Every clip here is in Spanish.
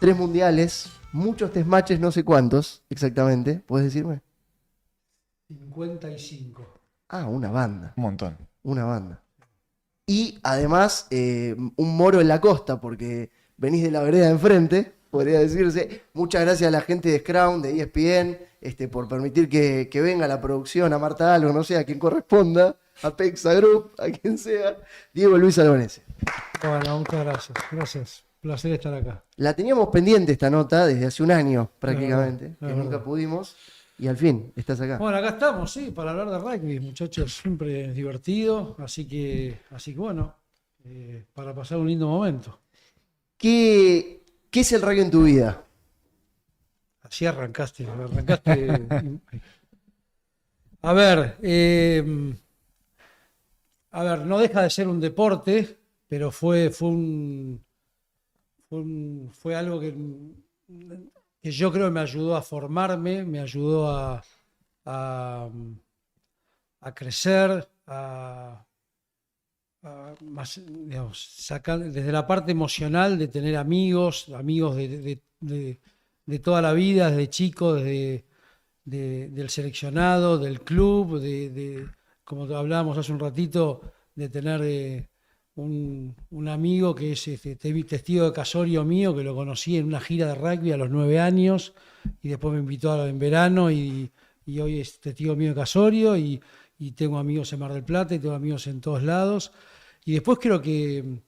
3 mundiales, muchos test matches, no sé cuántos exactamente. ¿Puedes decirme? 55. Ah, una banda. Un montón. Una banda. Y además, un moro en la costa, porque venís de la vereda de enfrente, podría decirse. Muchas gracias a la gente de Scrum, de ESPN, por permitir que venga la producción, a Marta Algo, no sé, a quien corresponda, a Pexa Group, a quien sea. Diego Luis Albanese. Bueno, muchas gracias. Gracias. Placer estar acá. La teníamos pendiente esta nota desde hace un año, prácticamente, Es que verdad. nunca pudimos. Y al fin, estás acá. Bueno, acá estamos, sí, para hablar de rugby, muchachos, siempre es divertido, así que bueno, para pasar un lindo momento. ¿Qué es el rugby en tu vida? Así arrancaste. A ver, no deja de ser un deporte, pero fue algo que yo creo que me ayudó a formarme, me ayudó a crecer, más, digamos, sacar desde la parte emocional de tener amigos de toda la vida, desde chico, del seleccionado, del club, como hablábamos hace un ratito, de tener un amigo que es testigo de casorio mío, que lo conocí en una gira de rugby a los 9 años y después me invitó en verano y hoy es testigo mío de casorio y tengo amigos en Mar del Plata y tengo amigos en todos lados. Y después creo que,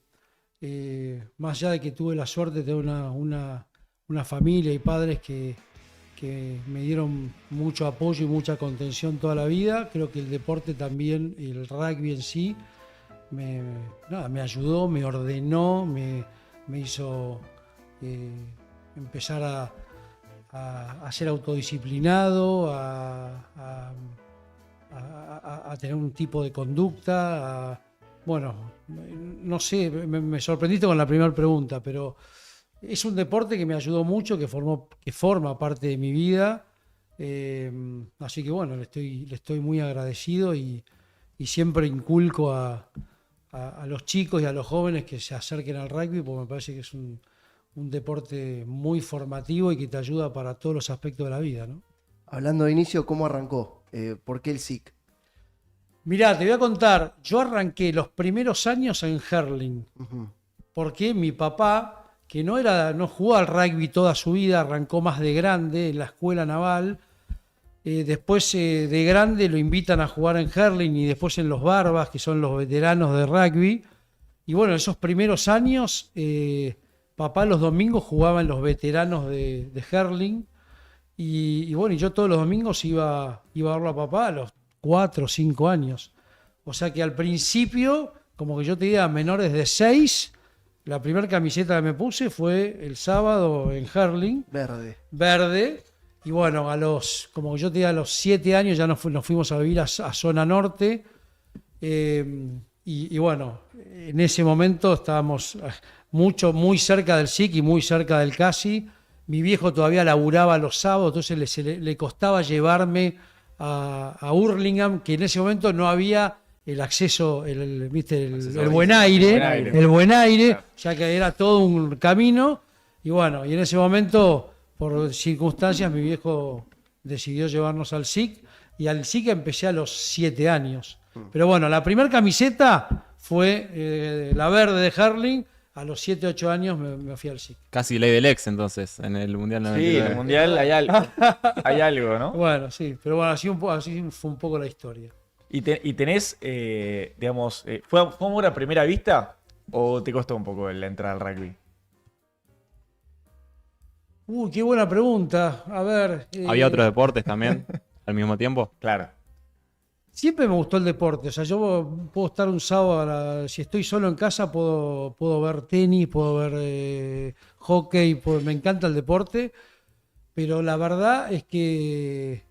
más allá de que tuve la suerte de tener una familia y padres que me dieron mucho apoyo y mucha contención toda la vida, creo que el deporte también, el rugby en sí, me ayudó, me ordenó, me hizo empezar a ser autodisciplinado, a tener un tipo de conducta. Bueno, no sé, me sorprendiste con la primera pregunta, pero es un deporte que me ayudó mucho, que forma parte de mi vida. Así que bueno, le estoy muy agradecido y siempre inculco a los chicos y a los jóvenes que se acerquen al rugby, porque me parece que es un deporte muy formativo y que te ayuda para todos los aspectos de la vida, ¿no? Hablando de inicio, ¿cómo arrancó? ¿Por qué el SIC? Mirá, te voy a contar, yo arranqué los primeros años en Herling, porque mi papá, que no jugó al rugby toda su vida, arrancó más de grande en la escuela naval. Después de grande lo invitan a jugar en Herling y después en los Barbas, que son los veteranos de rugby. Y bueno, esos primeros años, papá los domingos jugaba en los veteranos de Herling. Y bueno, yo todos los domingos iba a verlo a papá a los 4 o 5 años. O sea que al principio, como que yo te diga, menores de 6, la primera camiseta que me puse fue el sábado en Herling. Verde. Y bueno, como yo te diga, a los 7 años ya nos fuimos a vivir a zona norte. Y bueno, en ese momento estábamos muy cerca del SIC y muy cerca del CASI. Mi viejo todavía laburaba los sábados, entonces le costaba llevarme a Hurlingham, que en ese momento no había el acceso, el buen aire, claro. Ya que era todo un camino. Y bueno, y en ese momento, por circunstancias, mi viejo decidió llevarnos al SIC, y al SIC empecé a los 7 años. Pero bueno, la primera camiseta fue la verde de Herling. A los 7, 8 años me fui al SIC. Casi ley del ex, entonces, en el Mundial 99. Sí, en el Mundial hay algo, ¿no? Bueno, sí, pero bueno, así fue un poco la historia. ¿Y tenés, digamos, ¿fue amor a primera vista o te costó un poco la entrada al rugby? Qué buena pregunta. A ver. ¿Había otros deportes también al mismo tiempo? Claro. Siempre me gustó el deporte. O sea, yo puedo estar un sábado, si estoy solo en casa, puedo ver tenis, puedo ver hockey, me encanta el deporte. Pero la verdad es que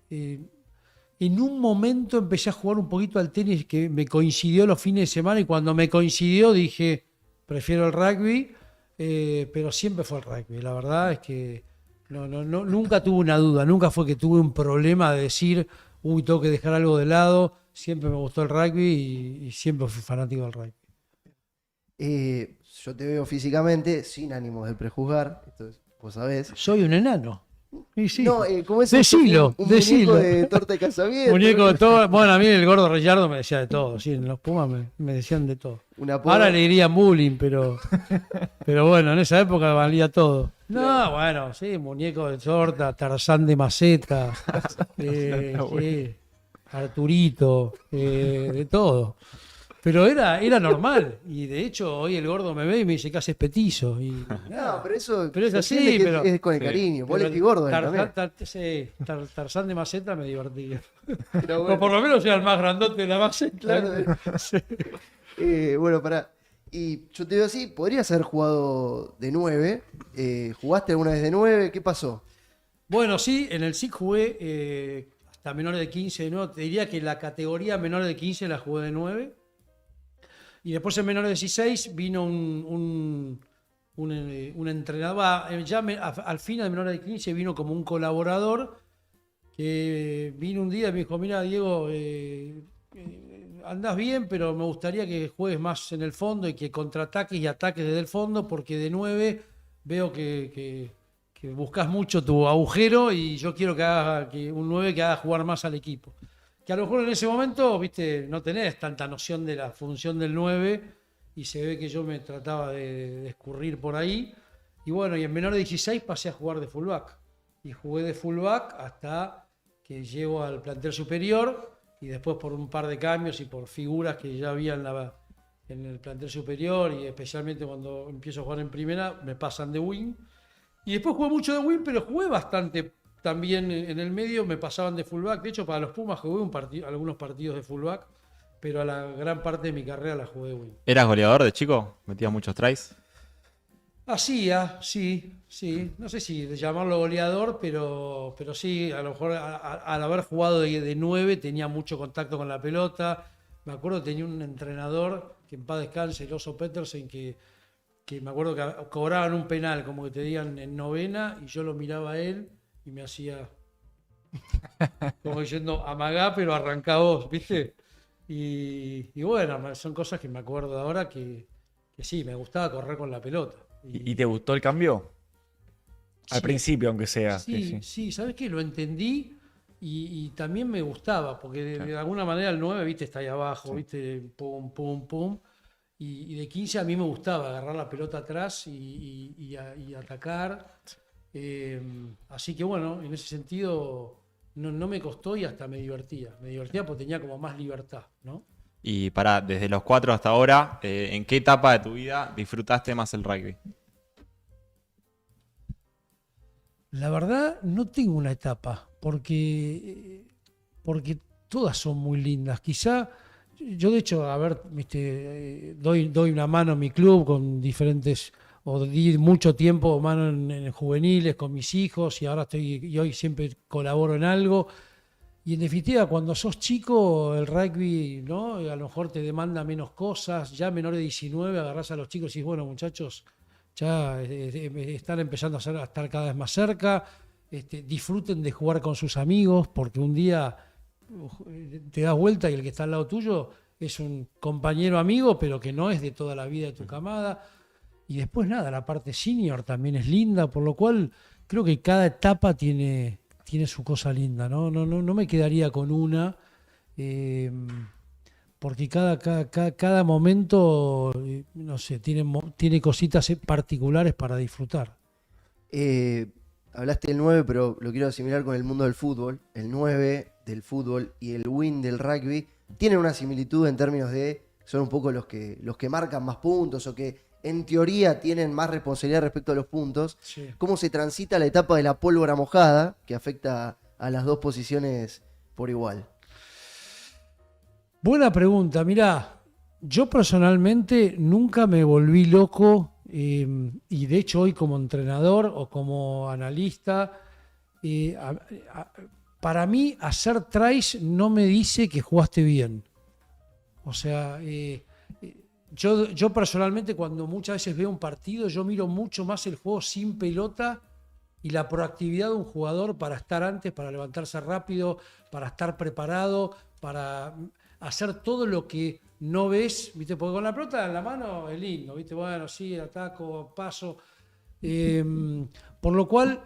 en un momento empecé a jugar un poquito al tenis, que me coincidió los fines de semana, y cuando me coincidió dije, prefiero el rugby, pero siempre fue el rugby. La verdad es que nunca tuve una duda, nunca fue que tuve un problema de decir, tengo que dejar algo de lado. Siempre me gustó el rugby y siempre fui fanático del rugby. Yo te veo físicamente, sin ánimos de prejuzgar, esto es vos sabés. Soy un enano. Y sí. No, ¿cómo es Decilo, un decilo. muñeco de torta de casamiento? Muñeco de todo. Bueno, a mí el gordo Rayardo me decía de todo. Sí, en los Pumas me decían de todo. Un apodo. Ahora le dirían bullying, pero bueno, en esa época valía todo. No, bueno, sí, muñeco de torta, Tarzán de maceta, sí, Arturito, de todo. Pero era normal. Y de hecho, hoy el gordo me ve y me dice que haces petizo. Y, No, pero eso Pero es se así, entiende que pero- es con el Sí. cariño. Vos pero le decís gordo a él también. sí, Tarzán de maceta me divertía. Pero O bueno, por lo menos era el más grandote de la maceta. claro. Sí. Bueno, pará. Y yo te digo así, podrías haber jugado de 9. ¿Jugaste alguna vez de 9? ¿Qué pasó? Bueno, sí, en el SIC jugué hasta menores de 15 de nuevo. Te diría que la categoría menores de 15 la jugué de 9. Y después en menores de 16 vino un entrenador. Al final de menores de 15 vino como un colaborador que vino un día y me dijo, mira, Diego, andás bien, pero me gustaría que juegues más en el fondo y que contraataques y ataques desde el fondo, porque de 9 veo que buscas mucho tu agujero y yo quiero que un 9 que haga jugar más al equipo. Que a lo mejor en ese momento, viste, no tenés tanta noción de la función del 9 y se ve que yo me trataba de escurrir por ahí. Y bueno, y en menor de 16 pasé a jugar de fullback. Y jugué de fullback hasta que llego al plantel superior y después por un par de cambios y por figuras que ya había en el plantel superior y especialmente cuando empiezo a jugar en primera, me pasan de wing. Y después jugué mucho de wing, pero jugué bastante también en el medio, me pasaban de fullback. De hecho, para los Pumas jugué algunos partidos de fullback, pero a la gran parte de mi carrera la jugué de wing. ¿Eras goleador de chico? ¿Metías muchos tries? Hacía, sí. No sé si de llamarlo goleador, pero sí, a lo mejor al haber jugado de 9 tenía mucho contacto con la pelota. Me acuerdo que tenía un entrenador, que en paz descanse, el Oso Petersen, que me acuerdo que cobraban un penal, como que te digan en novena, y yo lo miraba a él y me hacía como diciendo, amagá, pero arrancá vos, ¿viste? Y bueno, son cosas que me acuerdo ahora que sí, me gustaba correr con la pelota. ¿Y te gustó el cambio? Al Sí. principio, aunque sea. Sí, ¿sabes qué? Lo entendí y también me gustaba, porque de alguna manera el 9, viste, está ahí abajo, viste, pum, pum, pum. Y de 15 a mí me gustaba agarrar la pelota atrás y atacar. Así que bueno, en ese sentido no me costó y hasta me divertía. Me divertía porque tenía como más libertad, ¿no? Y desde los 4 hasta ahora, ¿en qué etapa de tu vida disfrutaste más el rugby? La verdad, no tengo una etapa, porque todas son muy lindas. Quizá, yo de hecho, a ver, viste, doy una mano a mi club con diferentes, o di mucho tiempo mano en juveniles con mis hijos, y ahora hoy siempre colaboro en algo. Y en definitiva, cuando sos chico, el rugby, ¿no? A lo mejor te demanda menos cosas. Ya menor de 19 agarrás a los chicos y dices, bueno, muchachos, ya están empezando a estar cada vez más cerca. Disfruten de jugar con sus amigos, porque un día te das vuelta y el que está al lado tuyo es un compañero amigo, pero que no es de toda la vida de tu camada. Y después nada, la parte senior también es linda, por lo cual creo que cada etapa tiene su cosa linda, ¿no? No me quedaría con una, porque cada momento, no sé, tiene cositas particulares para disfrutar. Hablaste del 9, pero lo quiero asimilar con el mundo del fútbol. El 9 del fútbol y el win del rugby tienen una similitud en términos de son un poco los que marcan más puntos o que en teoría tienen más responsabilidad respecto a los puntos. Sí. ¿Cómo se transita la etapa de la pólvora mojada que afecta a las dos posiciones por igual? Buena pregunta. Mirá, yo personalmente nunca me volví loco y de hecho hoy como entrenador o como analista, para mí hacer tries no me dice que jugaste bien. O sea, yo personalmente cuando muchas veces veo un partido, yo miro mucho más el juego sin pelota y la proactividad de un jugador para estar antes, para levantarse rápido, para estar preparado, para hacer todo lo que no ves, ¿viste? Porque con la pelota en la mano es lindo, ¿viste? Bueno, sí, ataco, paso, Por lo cual,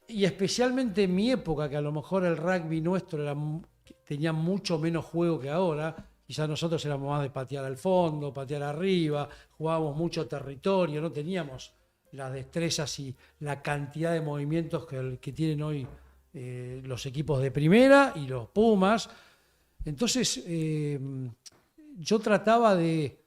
y especialmente en mi época, que a lo mejor el rugby nuestro tenía mucho menos juego que ahora, quizás nosotros éramos más de patear al fondo, patear arriba, jugábamos mucho territorio, no teníamos las destrezas y la cantidad de movimientos que tienen hoy los equipos de primera y los Pumas. Entonces, yo trataba de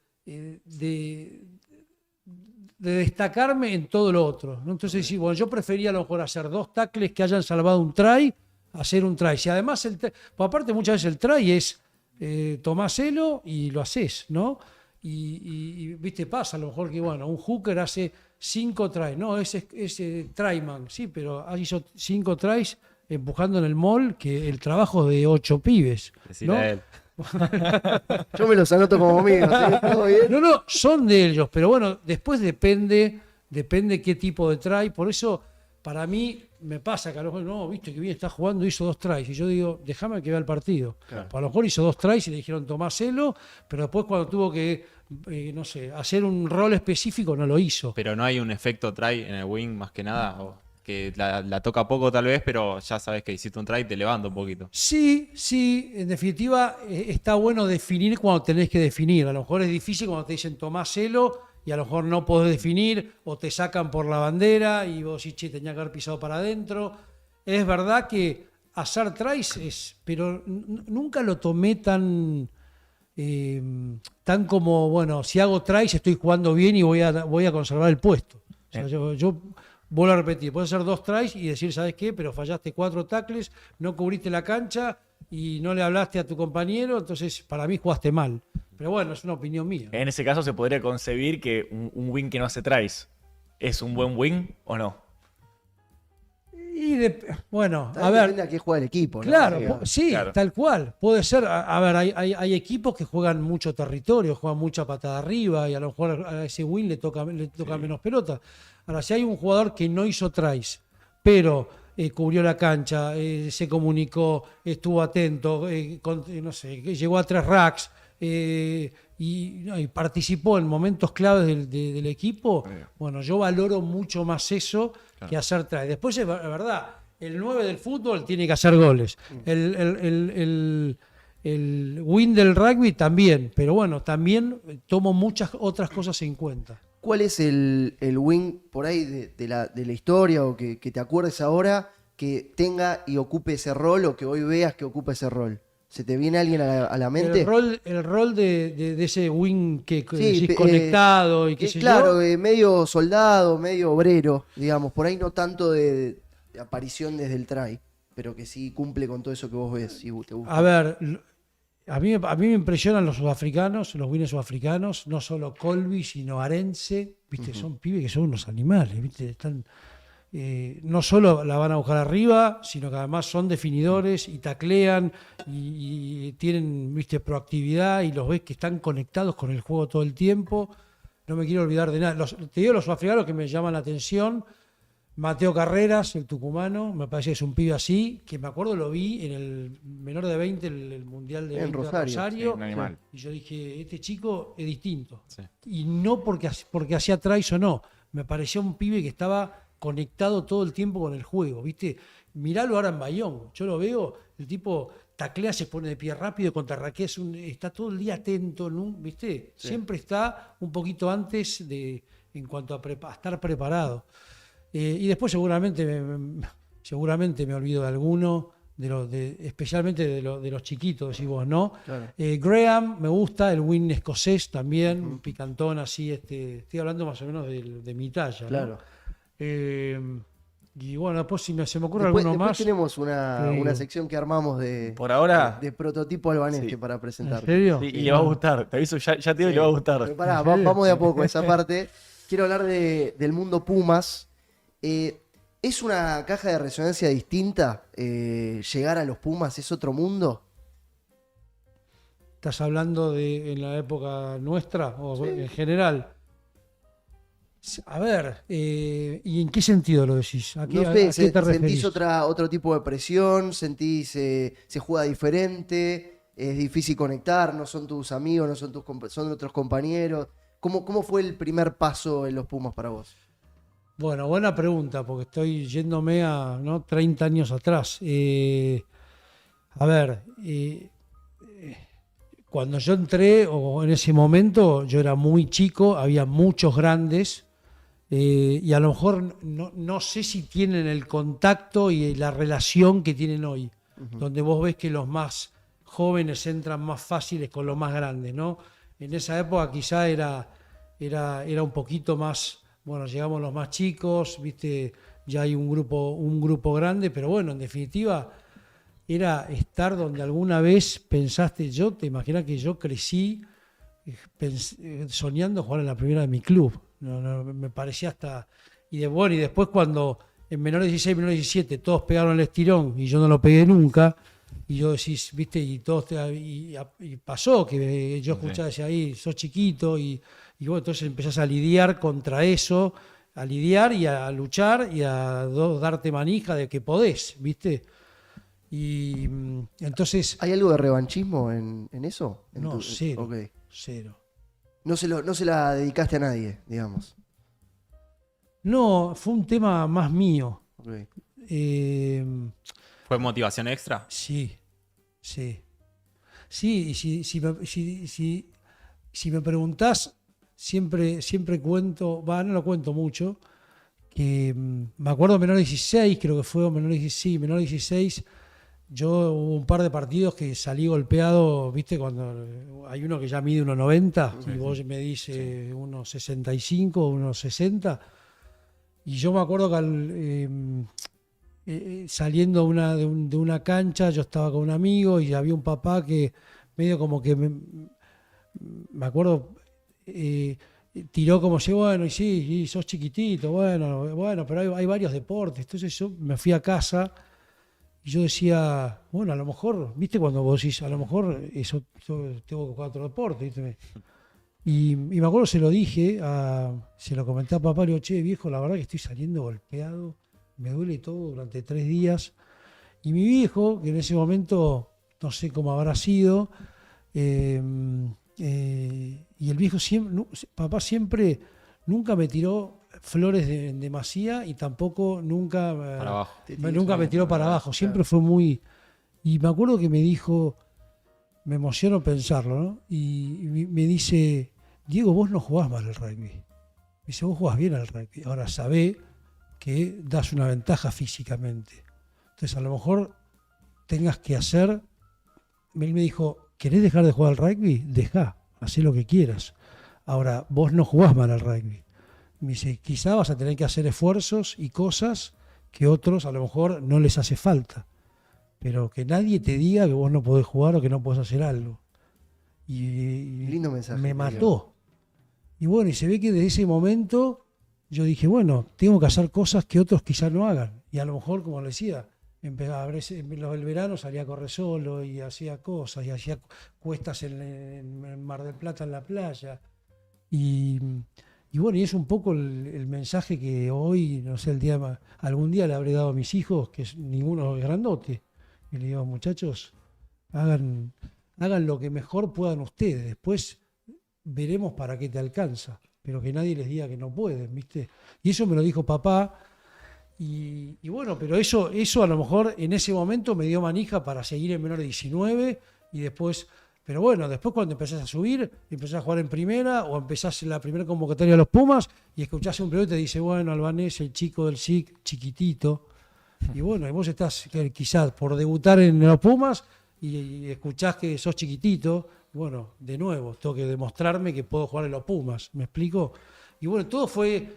destacarme en todo lo otro, ¿no? Entonces, sí, bueno, yo prefería a lo mejor hacer 2 tackles que hayan salvado un try, hacer un try. Si además, pues aparte muchas veces el try es tomáselo y lo haces, ¿no? Y viste, pasa a lo mejor que, bueno, un hooker hace 5 tries, no, ese tryman, sí, pero hizo 5 tries empujando en el mall, que el trabajo de 8 pibes, Decirle ¿no? a él. Yo me los anoto como amigos, ¿sí? ¿Todo bien? No, son de ellos, pero bueno, después depende qué tipo de try. Por eso, para mí, me pasa que a lo mejor, no, viste que bien está jugando, hizo 2 tries. Y yo digo, déjame que vea el partido. Claro. A lo mejor hizo 2 tries y le dijeron, tomáselo, pero después cuando tuvo que, no sé, hacer un rol específico, no lo hizo. Pero no hay un efecto try en el wing más que nada. O que la toca poco tal vez, pero ya sabes que hiciste un try y te levanta un poquito. Sí, en definitiva está bueno definir cuando tenés que definir. A lo mejor es difícil cuando te dicen tomáselo y a lo mejor no podés definir o te sacan por la bandera y vos decís, che, tenía que haber pisado para adentro. Es verdad que hacer tries pero nunca lo tomé tan como, bueno, si hago tries estoy jugando bien y voy a conservar el puesto. O sea, yo vuelvo a repetir, puedes hacer 2 tries y decir, ¿sabes qué? Pero fallaste 4 tackles, no cubriste la cancha y no le hablaste a tu compañero, entonces para mí jugaste mal. Pero bueno, es una opinión mía. En ese caso se podría concebir que un wing que no hace tries es un buen wing o no. Bueno, a Depende ver. a qué juega el equipo, ¿no? Claro, sí, Claro. tal cual. Puede ser, a ver, hay equipos que juegan mucho territorio, juegan mucha patada arriba y a lo mejor a ese win le toca menos pelota. Ahora, si hay un jugador que no hizo tries, pero cubrió la cancha, se comunicó, estuvo atento, no sé, llegó a 3 racks y participó en momentos claves del equipo, bueno, yo valoro mucho más eso que hacer tries. Después es verdad. El 9 del fútbol tiene que hacer goles. El win del rugby también. Pero bueno, también tomo muchas otras cosas en cuenta. ¿Cuál es el wing por ahí de la historia o que te acuerdes ahora que tenga y ocupe ese rol o que hoy veas que ocupa ese rol? ¿Se te viene alguien a la mente? El rol de ese wing que Sí, decís conectado y qué sé claro, yo. medio soldado, medio obrero, digamos. Por ahí no tanto de aparición desde el try, pero que sí cumple con todo eso que vos ves y te gusta. A ver, a mí me impresionan los sudafricanos, los wings sudafricanos, no solo Colby, sino Arense, ¿viste? Son pibes que son unos animales, ¿viste? Están, no solo la van a buscar arriba, sino que además son definidores y taclean y tienen, ¿viste? Proactividad y los ves que están conectados con el juego todo el tiempo. No me quiero olvidar de nada. Te digo los sudafricanos que me llaman la atención. Mateo Carreras, el tucumano, me parece que es un pibe así, que me acuerdo lo vi en el menor de 20, el Mundial de 20 de Rosario, Sí, un animal. y yo dije, este chico es distinto. Sí. Y no porque hacía tries o no, me parecía un pibe que estaba conectado todo el tiempo con el juego, ¿viste? Miralo ahora en Bayón, yo lo veo, el tipo taclea, se pone de pie rápido, contrarraquea, está todo el día atento, ¿no? ¿Viste? Sí. Siempre está un poquito antes en cuanto a estar preparado. Y después seguramente me olvido de alguno, especialmente de los chiquitos, decís vos, ¿no? Claro. Graham me gusta, el win escocés también, un picantón así, estoy hablando más o menos de mi talla, ¿no? Claro. Y bueno, después si se me ocurre Después, alguno después más. tenemos te una digo. sección que armamos Por ahora. de prototipo albanés Sí. para ¿En presentar. serio? Sí, y le va a gustar. Te aviso, ya te digo, le va a gustar. Pero pará, ¿En serio? vamos de a poco a esa parte. Quiero hablar del mundo Pumas. ¿Es una caja de resonancia distinta? ¿Llegar a los Pumas es otro mundo? ¿Estás hablando en la época nuestra o en general? A ver, ¿y en qué sentido lo decís? ¿A qué, No sé, a qué te referís? ¿sentís otro tipo de presión? ¿Sentís se juega diferente? ¿Es difícil conectar? ¿No son tus amigos? ¿No son son otros compañeros? ¿Cómo fue el primer paso en los Pumas para vos? Bueno, buena pregunta, porque estoy yéndome a, ¿no?, 30 años atrás. A ver, cuando yo entré, o en ese momento, yo era muy chico, había muchos grandes, y a lo mejor no sé si tienen el contacto y la relación que tienen hoy, donde vos ves que los más jóvenes entran más fáciles con los más grandes, ¿no? En esa época quizá era un poquito más, bueno, llegamos los más chicos, viste, ya hay un grupo grande, pero bueno, en definitiva era estar donde alguna vez pensaste. Yo te imaginas que yo crecí soñando jugar en la primera de mi club. Me parecía hasta... Bueno, y después cuando en menores 16, menores 17 todos pegaron el estirón y yo no lo pegué nunca, y yo decís, viste, y pasó que yo escuchaba, decía, ahí sos chiquito, y bueno, entonces empezás a lidiar contra eso, a lidiar y a luchar y a darte manija de que podés, viste. Y entonces... ¿Hay algo de revanchismo en eso? No, cero. Ok. Cero. No se la dedicaste a nadie, digamos. No, fue un tema más mío. Ok. ¿Fue motivación extra? Sí, sí. Sí, y si me preguntás, siempre cuento, no lo cuento mucho, que me acuerdo menor 16, creo que fue menor 16, yo hubo un par de partidos que salí golpeado, viste, cuando hay uno que ya mide 1,90 y vos me dice 1,65, 1,60, y yo me acuerdo que saliendo de una cancha, yo estaba con un amigo y había un papá que medio como que me acuerdo, tiró como si, bueno, y sí, sos chiquitito, bueno, pero hay varios deportes. Entonces yo me fui a casa y yo decía, bueno, a lo mejor, viste, cuando vos decís, a lo mejor eso tengo que jugar otro deporte, ¿viste? Y me acuerdo, se lo comenté a papá, le digo, che, viejo, la verdad que estoy saliendo golpeado, me duele todo durante 3 días. Y mi viejo, que en ese momento no sé cómo habrá sido, y el viejo papá siempre nunca me tiró flores en demasía y tampoco nunca Para abajo. nunca me tiró para abajo, siempre fue muy... Y me acuerdo que me dijo, me emociono pensarlo, ¿no? Y me dice, Diego, vos no jugás mal al rugby. Me dice, vos jugás bien al rugby. Ahora sabé que das una ventaja físicamente. Entonces a lo mejor tengas que hacer... Él me dijo, ¿querés dejar de jugar al rugby? Dejá, hacé lo que quieras. Ahora, vos no jugás mal al rugby. Me dice, quizá vas a tener que hacer esfuerzos y cosas que otros a lo mejor no les hace falta. Pero que nadie te diga que vos no podés jugar o que no podés hacer algo. Y Lindo mensaje. me mató. Y bueno, y se ve que desde ese momento yo dije, bueno, tengo que hacer cosas que otros quizás no hagan. Y a lo mejor, como le decía, el verano salía a correr solo y hacía cosas, y hacía cuestas en Mar del Plata, en la playa. Y bueno, y es un poco el mensaje que hoy, no sé, algún día le habré dado a mis hijos, que ninguno es grandote. Y le digo, muchachos, hagan lo que mejor puedan ustedes. Después veremos para qué te alcanza. Pero que nadie les diga que no pueden, ¿viste? Y eso me lo dijo papá. Y bueno, pero eso a lo mejor en ese momento me dio manija para seguir en menor de 19 y después... Pero bueno, después cuando empezás a subir, empezás a jugar en primera o empezás en la primera convocatoria de los Pumas y escuchás un periodista y te dice, bueno, Albanés, el chico del SIC, chiquitito. Y bueno, y vos estás quizás por debutar en los Pumas y escuchás que sos chiquitito. Bueno, de nuevo, tengo que demostrarme que puedo jugar en los Pumas. ¿Me explico? Y bueno, todo fue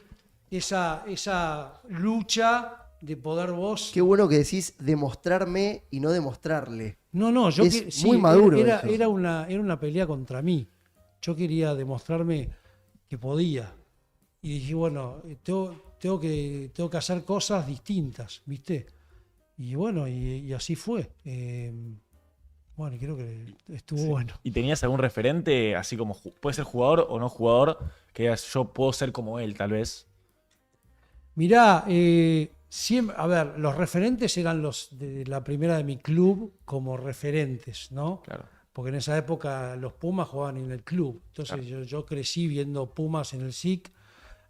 esa lucha de poder vos... Qué bueno que decís demostrarme y no demostrarle. No, yo es muy maduro. Era una pelea contra mí. Yo quería demostrarme que podía. Y dije, bueno, tengo que hacer cosas distintas, ¿viste? Y bueno, y así fue. Bueno, creo que estuvo bueno. ¿Y tenías algún referente, así como puede ser jugador o no jugador, que digas, yo puedo ser como él, tal vez? Mirá, siempre, a ver, los referentes eran los de la primera de mi club como referentes, ¿no? Claro. Porque en esa época los Pumas jugaban en el club. Entonces Claro. yo crecí viendo Pumas en el SIC,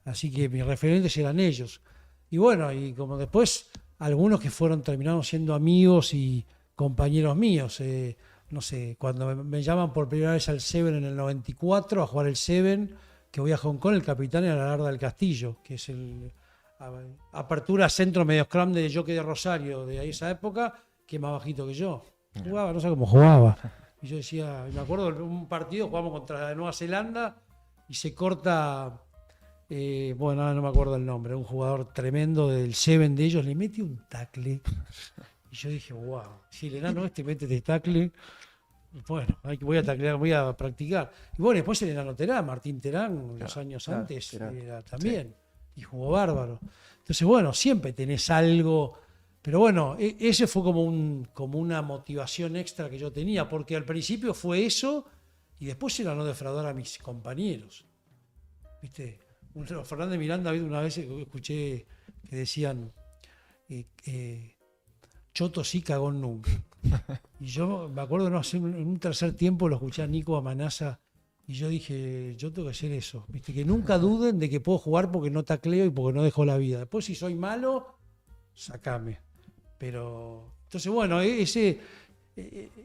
Así que mis referentes eran ellos. Y bueno, y como después algunos que terminaron siendo amigos y compañeros míos. No sé, cuando me llaman por primera vez al Seven en el 94 a jugar el Seven, que voy a Hong Kong, el capitán era Larda del Castillo, que es el apertura centro medio scrum de Jockey de Rosario de esa época, que es más bajito que yo. Jugaba, no sé cómo jugaba. Y yo decía, me acuerdo de un partido, jugamos contra Nueva Zelanda y se corta, bueno, ahora no me acuerdo el nombre, un jugador tremendo del Seven de ellos, le mete un tackle. Y yo dije, wow, si el enano mete este tackle, bueno, voy a taclear, voy a practicar. Y bueno, después el enano Terán, Martín Terán, los años antes, era también, y jugó bárbaro. Entonces, bueno, siempre tenés algo, pero bueno, ese fue como una motivación extra que yo tenía, porque al principio fue eso, y después era no defraudar a mis compañeros. ¿Viste? Fernández Miranda, una vez escuché que decían, choto sí, cagón nunca. Y yo me acuerdo, no, en un tercer tiempo lo escuché a Nico Amanasa y yo dije, yo tengo que hacer eso. ¿Viste? Que nunca duden de que puedo jugar porque no tacleo y porque no dejo la vida. Después, si soy malo, sacame. Pero, entonces, bueno,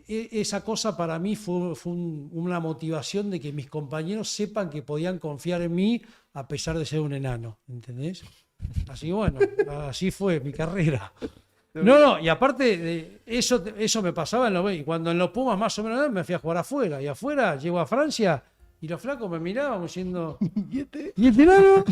esa cosa para mí fue una motivación de que mis compañeros sepan que podían confiar en mí a pesar de ser un enano. ¿Entendés? Así que bueno, así fue mi carrera. No, y aparte de eso me pasaba y cuando en los Pumas más o menos me fui a jugar afuera, y afuera llego a Francia y los flacos me miraban diciendo, ¿y este enano?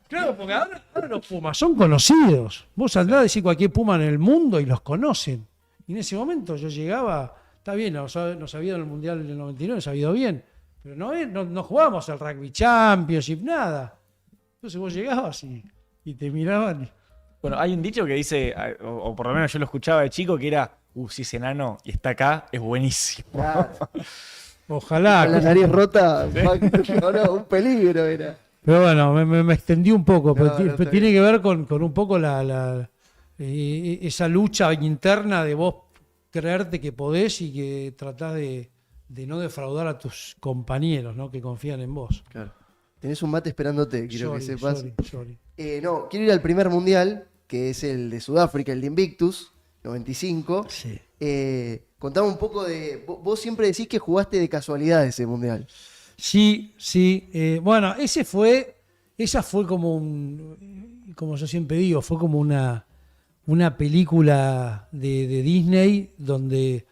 Claro, porque ahora los Pumas son conocidos. Vos andás a decir cualquier Puma en el mundo y los conocen. Y en ese momento yo llegaba, está bien, nos había ido en el Mundial del 99, nos había ido bien, pero no jugábamos al Rugby Championship, nada. Entonces vos llegabas y te miraban. Bueno, hay un dicho que dice, o por lo menos yo lo escuchaba de chico, que era, si es enano y está acá, es buenísimo. Claro. Ojalá. Con la nariz rota, no, un peligro era. Pero bueno, me extendí un poco, pero No, tiene que ver con un poco esa lucha interna de vos creerte que podés y que tratás de no defraudar a tus compañeros, ¿no? Que confían en vos. Claro. Tenés un mate esperándote, quiero que sepas. Sorry. No, quiero ir al primer mundial, que es el de Sudáfrica, el de Invictus, 95. Sí. Contame un poco de... Vos siempre decís que jugaste de casualidad ese mundial. Sí. Bueno, esa fue como como yo siempre digo, fue como una película de Disney donde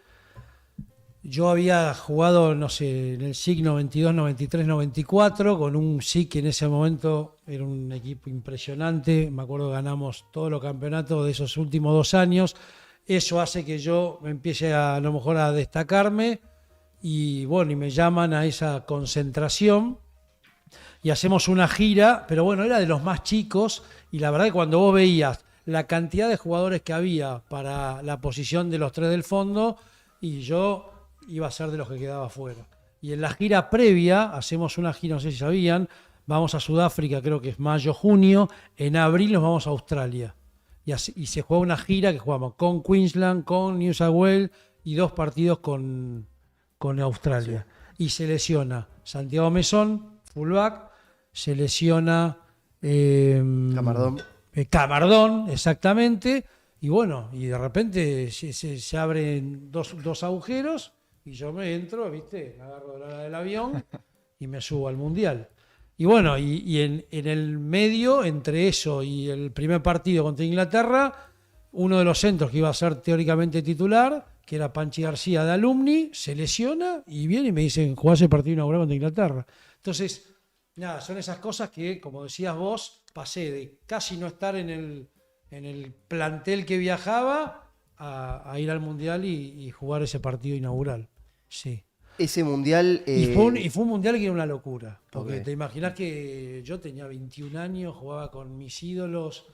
yo había jugado, no sé, en el SIC 92, 93, 94, con un SIC que en ese momento era un equipo impresionante. Me acuerdo que ganamos todos los campeonatos de esos últimos 2 años. Eso hace que yo me empiece a lo mejor a destacarme y bueno, y me llaman a esa concentración y hacemos una gira, pero bueno, era de los más chicos y la verdad que cuando vos veías la cantidad de jugadores que había para la posición de los 3 del fondo y yo iba a ser de los que quedaba afuera. Y en la gira previa, hacemos una gira, no sé si sabían, vamos a Sudáfrica, creo que es mayo, junio, en abril nos vamos a Australia. Y se juega una gira que jugamos con Queensland, con New South Wales y 2 partidos con Australia. Sí. Y se lesiona Santiago Mesón, fullback, se lesiona Camardón, exactamente, y bueno, y de repente se abren dos agujeros y yo me entro, ¿viste? Me agarro de la ala del avión y me subo al Mundial. Y bueno, y en el medio, entre eso y el primer partido contra Inglaterra, uno de los centros que iba a ser teóricamente titular, que era Panchi García de Alumni, se lesiona y viene y me dicen, jugás el partido inaugural contra Inglaterra. Entonces, nada, son esas cosas que, como decías vos, pasé de casi no estar en el plantel que viajaba a ir al Mundial y jugar ese partido inaugural. Sí. Ese mundial... Y fue un mundial que era una locura. Porque Okay. te imaginas que yo tenía 21 años, jugaba con mis ídolos.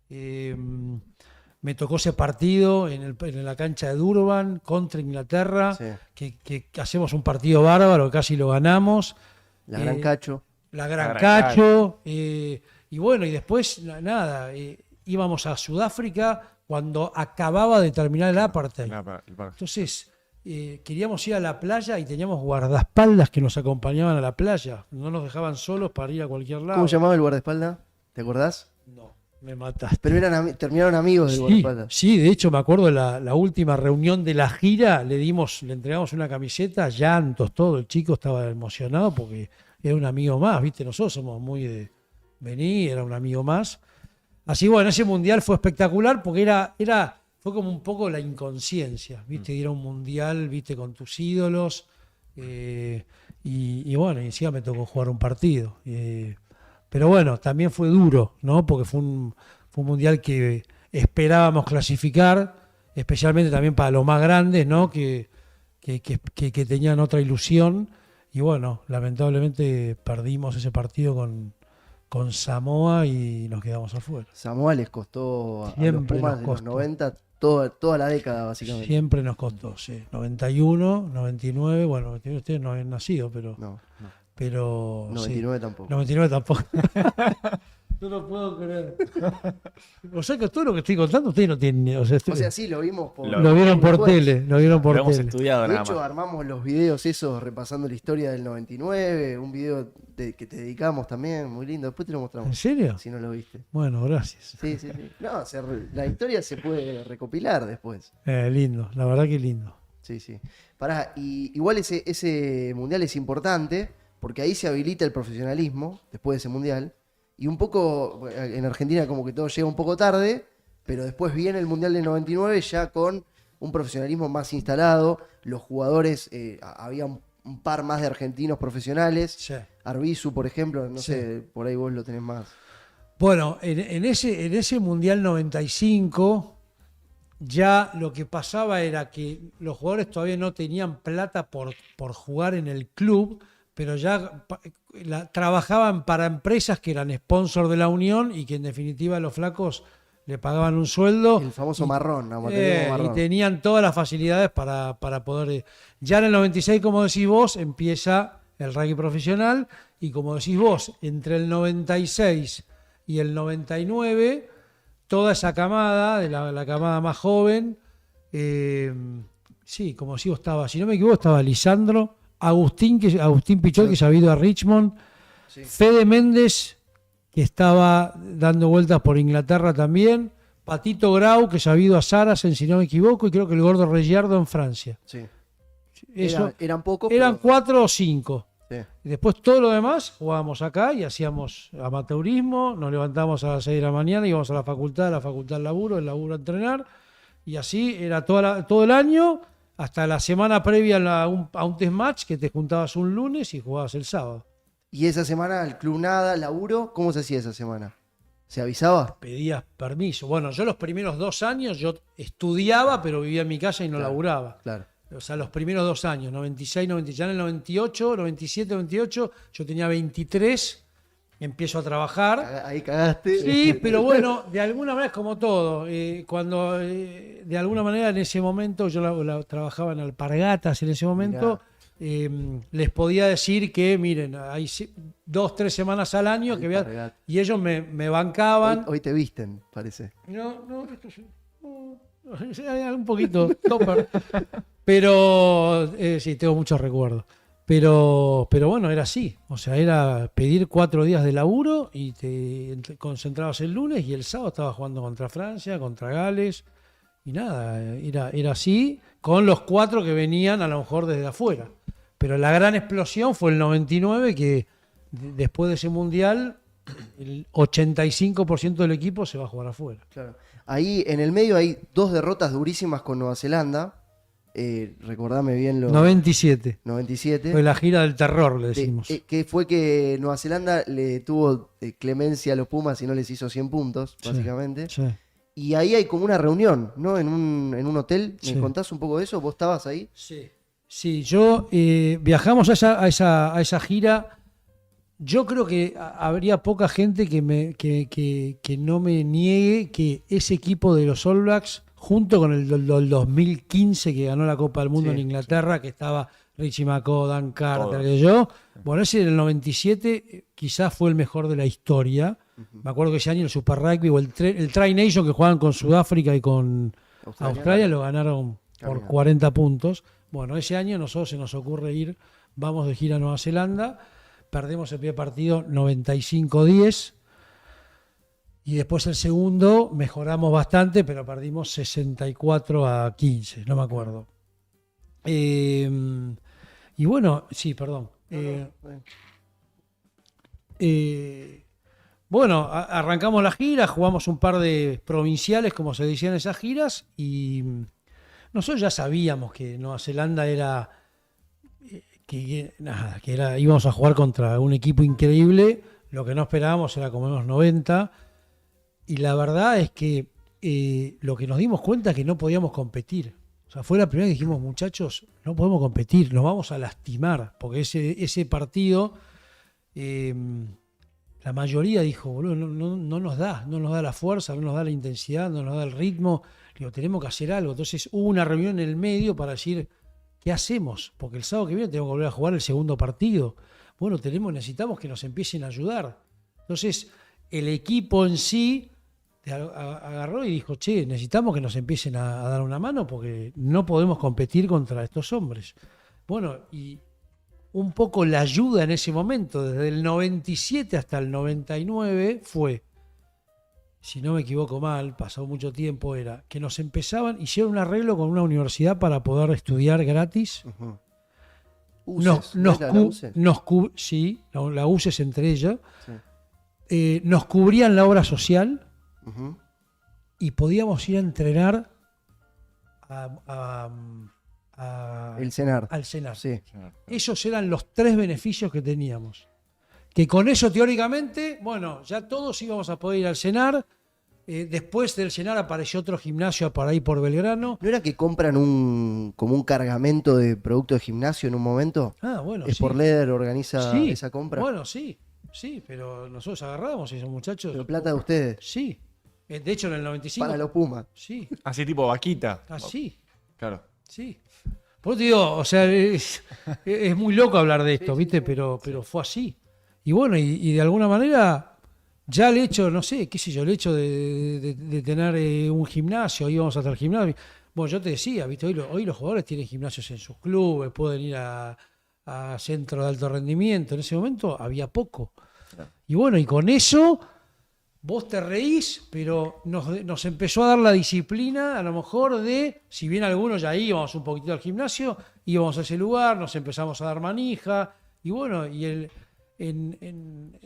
Me tocó ese partido en la cancha de Durban contra Inglaterra. Sí. Que hacemos un partido bárbaro, casi lo ganamos. La Gran Cacho. La Gran Cacho. Y bueno, y después, nada, íbamos a Sudáfrica cuando acababa de terminar el apartheid. Entonces... queríamos ir a la playa y teníamos guardaespaldas que nos acompañaban a la playa. No nos dejaban solos para ir a cualquier lado. ¿Cómo llamaba el guardaespaldas? ¿Te acordás? No, me mataste. Pero terminaron amigos del guardaespaldas. Sí, de hecho me acuerdo de la última reunión de la gira, le entregamos una camiseta, llantos, todo. El chico estaba emocionado porque era un amigo más, ¿viste? Nosotros somos muy de venir, era un amigo más. Así bueno, ese mundial fue espectacular porque fue como un poco la inconsciencia, ¿viste? Ir a un mundial, ¿viste? Con tus ídolos. Y bueno, y encima me tocó jugar un partido. Pero bueno, también fue duro, ¿no? Porque fue un mundial que esperábamos clasificar, especialmente también para los más grandes, ¿no? Que tenían otra ilusión. Y bueno, lamentablemente perdimos ese partido con Samoa y nos quedamos afuera. Samoa les costó a los Siempre Pumas nos de los costó. 90 toda la década, básicamente. Siempre nos costó, sí. 91, 99, bueno, 99 ustedes no habían nacido, pero No, pero 99 sí. tampoco. 99 tampoco. No lo puedo creer. O sea que todo lo que estoy contando ustedes no tienen. O sea, O sea, sí, lo vimos por... lo vieron por después. tele, lo vieron por Lo hemos tele. estudiado De nada hecho, más. armamos los videos esos repasando la historia del 99, un video que te dedicamos también, muy lindo. Después te lo ¿En mostramos, serio? si no lo viste. Bueno, gracias. Sí. No, la historia se puede recopilar después. Lindo, la verdad que lindo. Sí. Pará, y igual ese mundial es importante porque ahí se habilita el profesionalismo después de ese mundial. Y un poco, en Argentina como que todo llega un poco tarde, pero después viene el mundial del 99 ya con un profesionalismo más instalado. Los jugadores, había un par más de argentinos profesionales. Sí. Arbizu, por ejemplo, no Sí. sé, por ahí vos lo tenés más. Bueno, en ese Mundial 95 ya lo que pasaba era que los jugadores todavía no tenían plata por jugar en el club, pero ya trabajaban para empresas que eran sponsor de la Unión y que en definitiva los flacos le pagaban un sueldo. El famoso y- marrón, amaterismo marrón. y tenían todas las facilidades para poder... Ya en el 96, como decís vos, empieza el rugby profesional y como decís vos, entre el 96 y el 99, toda esa camada, de la camada más joven, sí, como decís vos, estaba, si no me equivoco, estaba Lisandro, Agustín Pichot, que se había ido a Richmond, Sí. Fede Méndez, que estaba dando vueltas por Inglaterra también, Patito Grau, que se había ido a Saracen, si no me equivoco, y creo que el Gordo Reggiardo en Francia. Sí. Eso, Eran pocos, eran pero- 4 o 5. Sí. Y después todo lo demás jugábamos acá y hacíamos amateurismo, nos levantábamos a las 6 de la mañana, íbamos a la facultad al laburo, el laburo a entrenar, y así era todo el año, hasta la semana previa a un test match, que te juntabas un lunes y jugabas el sábado. Y esa semana, el club nada, laburo, ¿cómo se hacía esa semana? ¿Se avisaba? Pedías permiso. Bueno, yo los primeros 2 años yo estudiaba, pero vivía en mi casa y no Claro. laburaba. Claro. O sea, los primeros 2 años, 96, 97, ya en el 98, 97, 98, yo tenía 23, empiezo a trabajar. Ahí cagaste. Sí, pero bueno, de alguna manera es como todo. Cuando de alguna manera en ese momento, yo trabajaba en Alpargatas en ese momento, les podía decir que, miren, hay 2, 3 semanas al año que Alpargatas. y ellos me bancaban. Hoy te visten, parece. No, esto sí. Hay un poquito, topper. Pero sí, tengo muchos recuerdos. Pero bueno, era así. O sea, era pedir 4 días de laburo y te concentrabas el lunes y el sábado estabas jugando contra Francia, contra Gales. Y nada, era así, con los 4 que venían a lo mejor desde afuera. Pero la gran explosión fue el 99, que después de ese mundial, el 85% del equipo se va a jugar afuera. Claro. Ahí en el medio hay 2 derrotas durísimas con Nueva Zelanda. Recordame bien lo 97. 97. Fue la gira del terror, le De- decimos. que fue que Nueva Zelanda le tuvo clemencia a los Pumas y no les hizo 100 puntos, Sí. básicamente. Sí. Y ahí hay como una reunión, ¿no? En un hotel. ¿Me Sí. contás un poco de eso? ¿Vos estabas ahí? Sí, yo viajamos a esa gira. Yo creo que habría poca gente que no me niegue que ese equipo de los All Blacks, junto con el 2015 que ganó la Copa del Mundo Sí, en Inglaterra, que estaba Richie McCaw, Dan Carter, Todos. que yo, bueno, ese en el 97 quizás fue el mejor de la historia. Me acuerdo que ese año el Super Rugby o el Tri Nation que jugaban con Sudáfrica y con Australia lo ganaron por Caminando. 40 puntos. Bueno, ese año nosotros se nos ocurre vamos de gira a Nueva Zelanda, perdemos el primer partido 95-10 y después el segundo mejoramos bastante, pero perdimos 64-15, no me acuerdo. Y bueno, sí, perdón. Bueno, arrancamos la gira, jugamos un par de provinciales, como se decían esas giras, y nosotros ya sabíamos que Nueva Zelanda era íbamos a jugar contra un equipo increíble. Lo que no esperábamos era como unos 90, y la verdad es que lo que nos dimos cuenta es que no podíamos competir. O sea, fue la primera vez que dijimos, muchachos, no podemos competir, nos vamos a lastimar, porque ese partido, la mayoría dijo, boludo, no nos da la fuerza, no nos da la intensidad, no nos da el ritmo, digo, tenemos que hacer algo. Entonces hubo una reunión en el medio para decir, ¿qué hacemos? Porque el sábado que viene tenemos que volver a jugar el segundo partido. Bueno, necesitamos que nos empiecen a ayudar. Entonces, el equipo en sí agarró y dijo, che, necesitamos que nos empiecen a dar una mano porque no podemos competir contra estos hombres. Bueno, y un poco la ayuda en ese momento, desde el 97 hasta el 99, fue, si no me equivoco mal, pasó mucho tiempo, era que hicieron un arreglo con una universidad para poder estudiar gratis. Ujú. Sí, la UCES entre ellas. Sí. Nos cubrían la obra social. Ujú. Y podíamos ir a entrenar El CENAR. al CENAR. Sí. Esos eran los 3 beneficios que teníamos. Que con eso, teóricamente, bueno, ya todos íbamos a poder ir al CENAR. Después del CENAR apareció otro gimnasio por ahí por Belgrano. ¿No era que compran como un cargamento de productos de gimnasio en un momento? Ah, bueno, Sport sí. Leather organiza Sí, esa compra. Bueno, sí, pero nosotros agarramos a esos muchachos. Pero plata de ustedes. Sí. De hecho, en el 95. Para los Pumas. Sí, Así tipo vaquita. así. Claro. Sí. Por eso te digo, o sea, es muy loco hablar de esto, ¿viste? Pero fue así. Y bueno, y de alguna manera, ya el hecho, no sé, qué sé yo, el hecho de tener un gimnasio, íbamos hasta el gimnasio. Bueno, yo te decía, ¿viste? Hoy los jugadores tienen gimnasios en sus clubes, pueden ir a centros de alto rendimiento. En ese momento había poco. Y bueno, y con eso vos te reís, pero nos empezó a dar la disciplina, a lo mejor si bien algunos ya íbamos un poquito al gimnasio, íbamos a ese lugar, nos empezamos a dar manija, y bueno, y en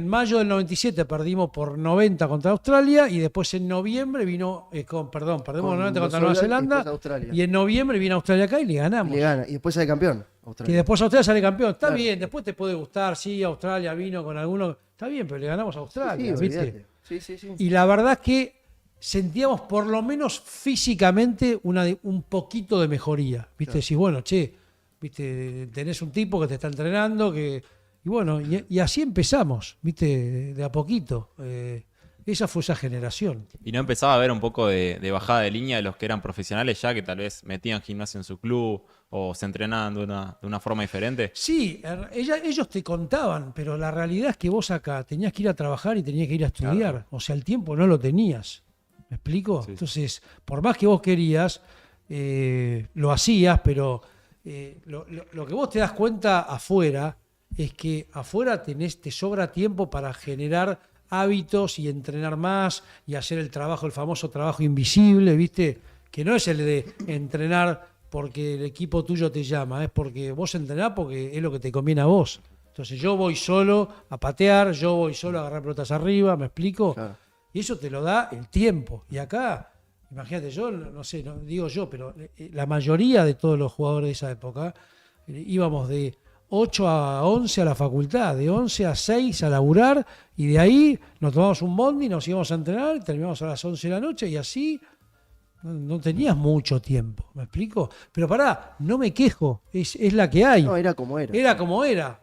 mayo del 97 perdimos por 90 contra Australia, y después en noviembre perdemos Con 90 contra los Nueva All Blacks y Zelanda, después Australia. y en noviembre vino Australia acá y le ganamos. Y le gana. Y después sale campeón. Que Australia. después Australia sale campeón. Está Claro. bien, después te puede gustar, sí, Australia vino con algunos. Está bien, pero le ganamos a Australia, Sí, ¿viste? olvídate. Sí. Y la verdad es que sentíamos por lo menos físicamente un poquito de mejoría. ¿Viste? Claro. Decís, bueno, che, ¿viste? Tenés un tipo que te está entrenando, y bueno, y así empezamos, ¿viste? De a poquito. Esa fue esa generación. ¿Y no empezaba a haber un poco de bajada de línea de los que eran profesionales ya, que tal vez metían gimnasio en su club o se entrenaban de una forma diferente? Sí, ellos te contaban, pero la realidad es que vos acá tenías que ir a trabajar y tenías que ir a estudiar. Claro. O sea, el tiempo no lo tenías. ¿Me explico? Sí. Entonces, por más que vos querías, lo hacías, pero lo que vos te das cuenta afuera es que afuera te sobra tiempo para generar hábitos y entrenar más y hacer el famoso trabajo invisible, ¿viste? Que no es el de entrenar porque el equipo tuyo te llama, es porque vos entrenás porque es lo que te conviene a vos. Entonces yo voy solo a patear, yo voy solo a agarrar pelotas arriba, ¿me explico? Claro. Y eso te lo da el tiempo. Y acá, imagínate, yo no sé, no digo yo, pero la mayoría de todos los jugadores de esa época íbamos de 8 a 11 a la facultad, de 11 a 6 a laburar, y de ahí nos tomamos un bondi, nos íbamos a entrenar, terminamos a las 11 de la noche, y así no tenías mucho tiempo, ¿me explico? Pero pará, no me quejo, es la que hay. No, era como era. Era como era.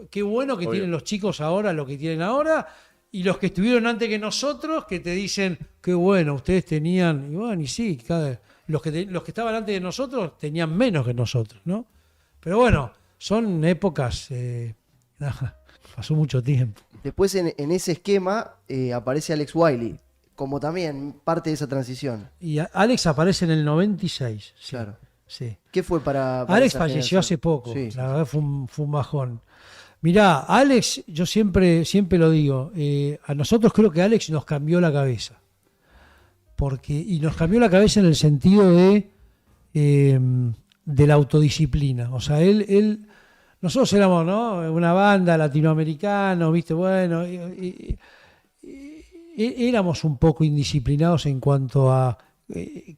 Qué bueno que Obvio. tienen los chicos ahora lo que tienen ahora, y los que estuvieron antes que nosotros, que te dicen, qué bueno, ustedes tenían, y bueno, y sí, los que estaban antes de nosotros tenían menos que nosotros, ¿no? Pero bueno, son épocas, pasó mucho tiempo. Después en ese esquema aparece Alex Wiley. como también parte de esa transición. Y Alex aparece en el 96. Sí, Claro. sí. ¿Qué fue para Alex esa falleció generación? hace poco, Sí. la verdad fue un bajón. Mirá, Alex, yo siempre lo digo, a nosotros creo que Alex nos cambió la cabeza. Y nos cambió la cabeza en el sentido de la autodisciplina. O sea, nosotros éramos, ¿no?, una banda latinoamericana, ¿viste? Bueno, éramos un poco indisciplinados en cuanto a,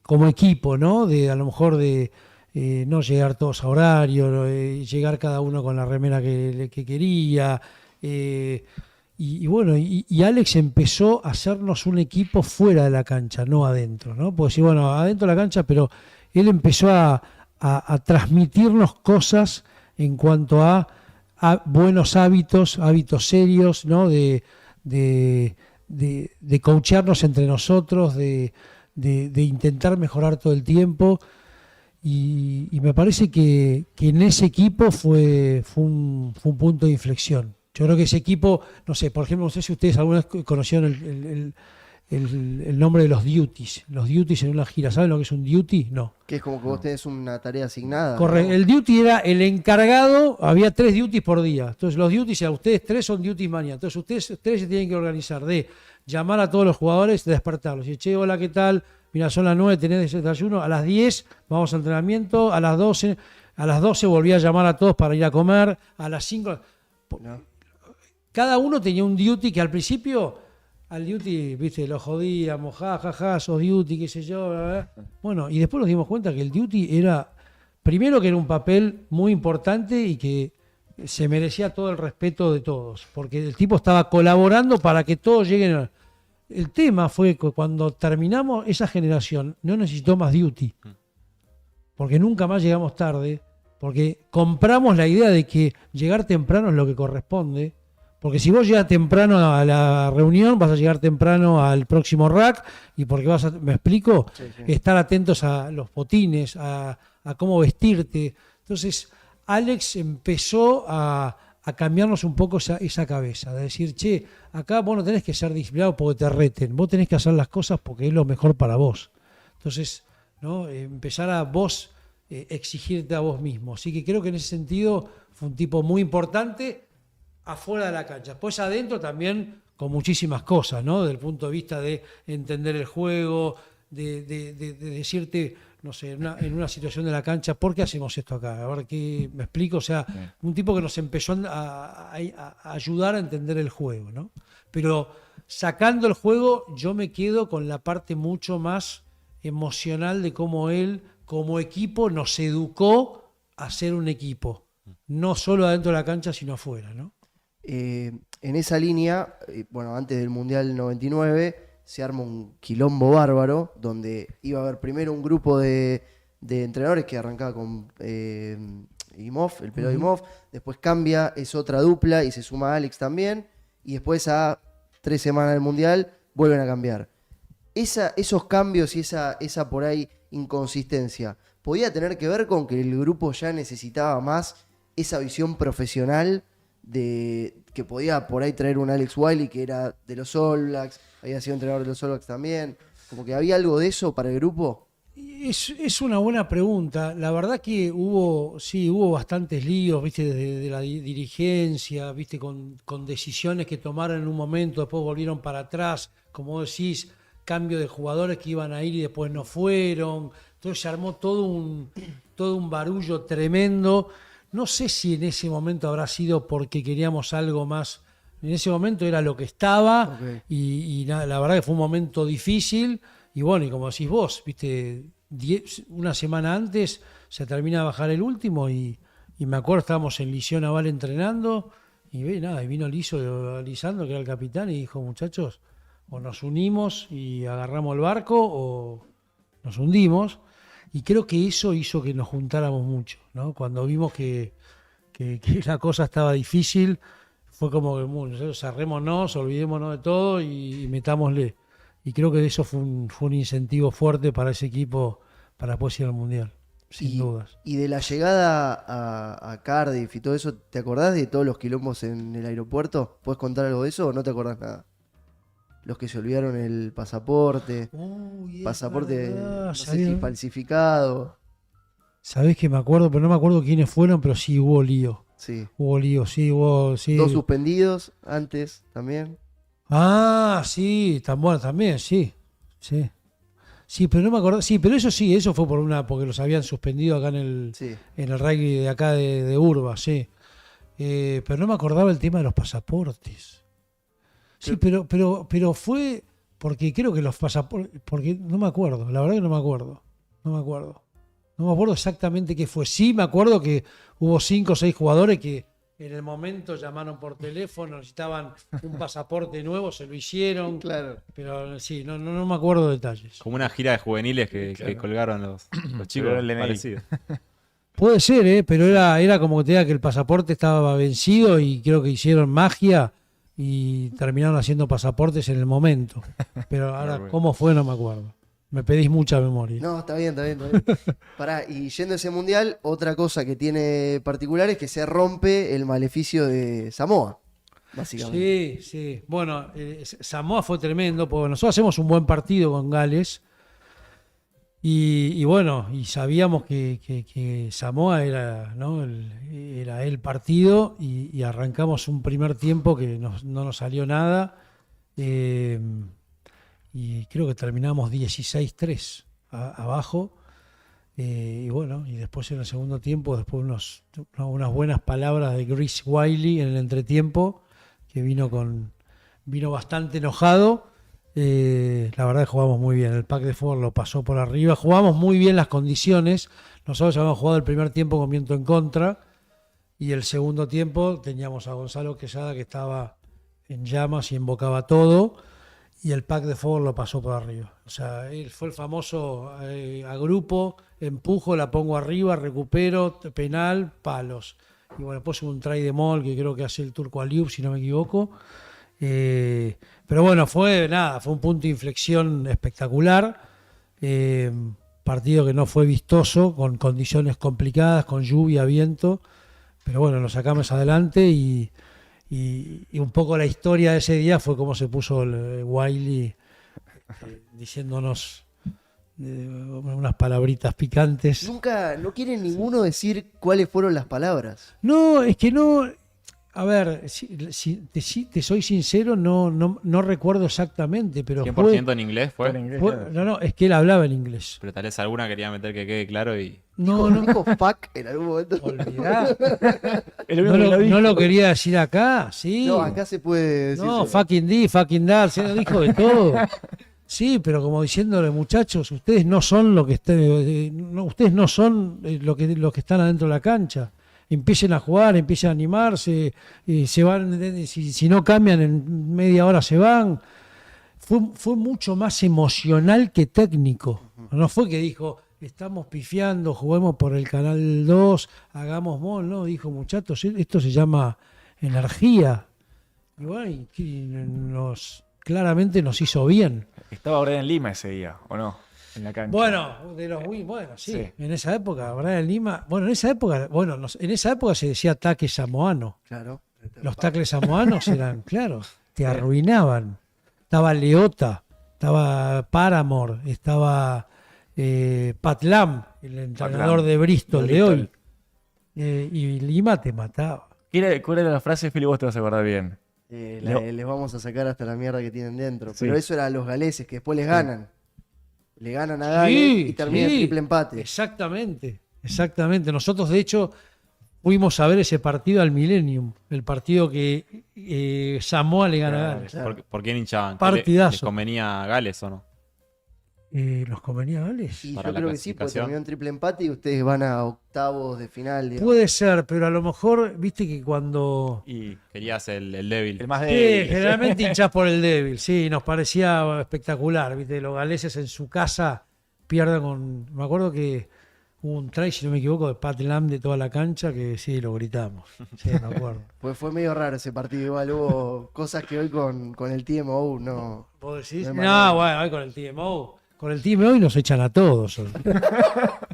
como equipo, ¿no? A lo mejor de no llegar todos a horario, llegar cada uno con la remera que quería. Bueno, y Alex empezó a hacernos un equipo fuera de la cancha, no adentro, ¿no? Porque sí, bueno, adentro de la cancha, pero él empezó a transmitirnos cosas en cuanto a buenos hábitos serios, ¿no? De coacharnos entre nosotros, de intentar mejorar todo el tiempo. Y me parece que en ese equipo fue un punto de inflexión. Yo creo que ese equipo, no sé, por ejemplo, no sé si ustedes alguna vez conocieron el nombre de los duties. Los duties en una gira, ¿saben lo que es un duty? No. Que es como que vos tenés una tarea asignada. Correcto. ¿no? El duty era el encargado, había 3 duties por día. Entonces los duties, a ustedes 3 son duties mañana. Entonces ustedes 3 se tienen que organizar de llamar a todos los jugadores, de despertarlos. Y che, hola, ¿qué tal? Mira, son las 9, tenés desayuno. A las 10 vamos a entrenamiento. A las 12 volví a llamar a todos para ir a comer. A las 5... No. Cada uno tenía un duty que al principio, al duty, viste, lo jodíamos, ja, sos duty, qué sé yo, bla, bla. Bueno, y después nos dimos cuenta que el duty era, primero que era un papel muy importante y que se merecía todo el respeto de todos, porque el tipo estaba colaborando para que todos lleguen a... El tema fue que cuando terminamos esa generación no necesitó más duty, porque nunca más llegamos tarde, porque compramos la idea de que llegar temprano es lo que corresponde. Porque si vos llegas temprano a la reunión, vas a llegar temprano al próximo rack y porque ¿me explico? Sí. Estar atentos a los botines, a cómo vestirte. Entonces, Alex empezó a cambiarnos un poco esa cabeza, de decir, che, acá vos no tenés que ser disciplinado porque te reten, vos tenés que hacer las cosas porque es lo mejor para vos. Entonces, ¿no? Empezar a vos exigirte a vos mismo. Así que creo que en ese sentido fue un tipo muy importante afuera de la cancha. Pues adentro también con muchísimas cosas, ¿no? Desde el punto de vista de entender el juego, de decirte, no sé, en una situación de la cancha, ¿por qué hacemos esto acá? A ver qué me explico. O sea, un tipo que nos empezó a ayudar a entender el juego, ¿no? Pero sacando el juego, yo me quedo con la parte mucho más emocional de cómo él, como equipo, nos educó a ser un equipo. No solo adentro de la cancha, sino afuera, ¿no? En esa línea, bueno, antes del Mundial 99, se arma un quilombo bárbaro, donde iba a haber primero un grupo de entrenadores que arrancaba con Imhoff, el pelado Imhoff, después cambia, es otra dupla y se suma Alex también, y después a 3 semanas del Mundial vuelven a cambiar. Esos cambios y esa por ahí inconsistencia, ¿podía tener que ver con que el grupo ya necesitaba más esa visión profesional que podía por ahí traer un Alex Wiley que era de los All Blacks, había sido entrenador de los All Blacks también, como que había algo de eso para el grupo? Es una buena pregunta. La verdad que hubo bastantes líos, viste, de la dirigencia, viste, con decisiones que tomaron en un momento, después volvieron para atrás, como decís, cambio de jugadores que iban a ir y después no fueron. Entonces se armó todo un barullo tremendo. No sé si en ese momento habrá sido porque queríamos algo más. En ese momento era lo que estaba, Okay. y la verdad que fue un momento difícil. Y bueno, y como decís vos, viste, una semana antes se termina de bajar el último y me acuerdo, estábamos en Liceo Naval entrenando y vino Lisandro, que era el capitán, y dijo, muchachos, o nos unimos y agarramos el barco o nos hundimos. Y creo que eso hizo que nos juntáramos mucho, ¿no? Cuando vimos que la cosa estaba difícil, fue como que nosotros cerrémonos, olvidémonos de todo y metámosle. Y creo que eso fue un incentivo fuerte para ese equipo para después ir al Mundial, sin dudas. Y de la llegada a Cardiff y todo eso, ¿te acordás de todos los quilombos en el aeropuerto? ¿Puedes contar algo de eso o no te acordás nada? los que se olvidaron el pasaporte. Uy, es Pasaporte, verdad, no sé si falsificado. Sabés que me acuerdo, pero no me acuerdo quiénes fueron, pero sí hubo lío. Sí. Hubo lío, sí, hubo. Sí. 2 suspendidos antes también. Ah, sí, tan bueno también, sí. Sí. Sí, pero no me acuerdo. Sí, pero eso fue porque los habían suspendido acá Sí. en el rugby de acá de Urba, sí. Pero no me acordaba el tema de los pasaportes. Sí, pero fue porque creo que los pasaportes, porque no me acuerdo, la verdad que no me acuerdo. No me acuerdo exactamente qué fue. Sí, me acuerdo que hubo 5 o 6 jugadores que en el momento llamaron por teléfono, necesitaban un pasaporte nuevo, se lo hicieron. Claro. Pero sí, no me acuerdo detalles. Como una gira de juveniles que colgaron los chicos. Pero el DNI. Parecido. Puede ser, pero era como que te diga que el pasaporte estaba vencido y creo que hicieron magia y terminaron haciendo pasaportes en el momento. Pero ahora, bueno. ¿cómo fue? No me acuerdo. Me pedís mucha memoria. No, está bien. Pará, y yendo a ese mundial, otra cosa que tiene particular es que se rompe el maleficio de Samoa, básicamente. Sí. Bueno, Samoa fue tremendo, porque nosotros hacemos un buen partido con Gales. Y bueno, y sabíamos que Samoa era, ¿no? era el partido y arrancamos un primer tiempo que no nos salió nada. Y creo que terminamos 16-3 abajo. Y bueno, y después en el segundo tiempo, después unas buenas palabras de Chris Wiley en el entretiempo, que vino bastante enojado. La verdad que jugamos muy bien, el pack de fútbol lo pasó por arriba, jugamos muy bien las condiciones. Nosotros habíamos jugado el primer tiempo con viento en contra y el segundo tiempo teníamos a Gonzalo Quesada que estaba en llamas y embocaba todo, y el pack de fútbol lo pasó por arriba. O sea, él fue el famoso agrupo, empujo, la pongo arriba, recupero, penal, palos. Y bueno, después hubo un try de Mol que creo que hace el Turco Aliub, si no me equivoco. Pero bueno, fue un punto de inflexión espectacular. Partido que no fue vistoso, con condiciones complicadas, con lluvia, viento. Pero bueno, lo sacamos adelante y un poco la historia de ese día fue cómo se puso el Wiley diciéndonos unas palabritas picantes. No quiere ninguno decir cuáles fueron las palabras. No, es que no. A ver, si te soy sincero, no recuerdo exactamente, pero 100% en inglés fue. No, es que él hablaba en inglés. Pero tal vez alguna quería meter que quede claro y. Dijo fuck en algún momento. Olvidá. No lo quería decir acá, sí. No, acá se puede decir. No, fucking D, fucking that, se lo dijo de todo. Sí, pero como diciéndole, muchachos, ustedes no son lo que ustedes no son lo que están adentro de la cancha. Empiecen a jugar, empiecen a animarse, se van, si no cambian en media hora se van. Fue mucho más emocional que técnico. No fue que dijo, estamos pifiando, juguemos por el canal 2, hagamos mol, no, dijo, muchachos, esto se llama energía. Y bueno, claramente nos hizo bien. Estaba Brian Lima ese día, ¿o no? En la cancha. Bueno, sí. En esa época, Brian Lima, en esa época se decía ataque samoano. Claro. Los tackles samoanos eran, claro, te arruinaban. Estaba Leota, estaba Paramore, estaba Pat Lam, el entrenador de Bristol de hoy. Y Lima te mataba. ¿Cuál era la frase, Fili? Vos te vas a acordar bien. Les vamos a sacar hasta la mierda que tienen dentro. Sí. Pero eso era a los galeses, que después les ganan. Le ganan a Gales y termina el triple empate. Exactamente. Nosotros, de hecho, fuimos a ver ese partido al Millennium, el partido que Samoa le gana a Gales. Claro. ¿Por quién hinchaban? Partidazo. ¿Les convenía a Gales o no? ¿Nos convenía a Gales? Y yo Para la creo que sí, porque clasificación. terminó en triple empate y ustedes van a octavos de final. Digamos. Puede ser, pero a lo mejor, viste que cuando... Y Querías el débil. el más Sí, débil. generalmente hinchás por el débil, sí, nos parecía espectacular, viste, los galeses en su casa pierden con... Me acuerdo que hubo un try, si no me equivoco, de Pat Lam de toda la cancha, que sí, lo gritamos, sí, me acuerdo. Pues fue medio raro ese partido. Igual hubo cosas que hoy con el TMO no. ¿Vos decís? No hay No, manera. bueno, hoy con el TMO. Con el TMO nos echan a todos.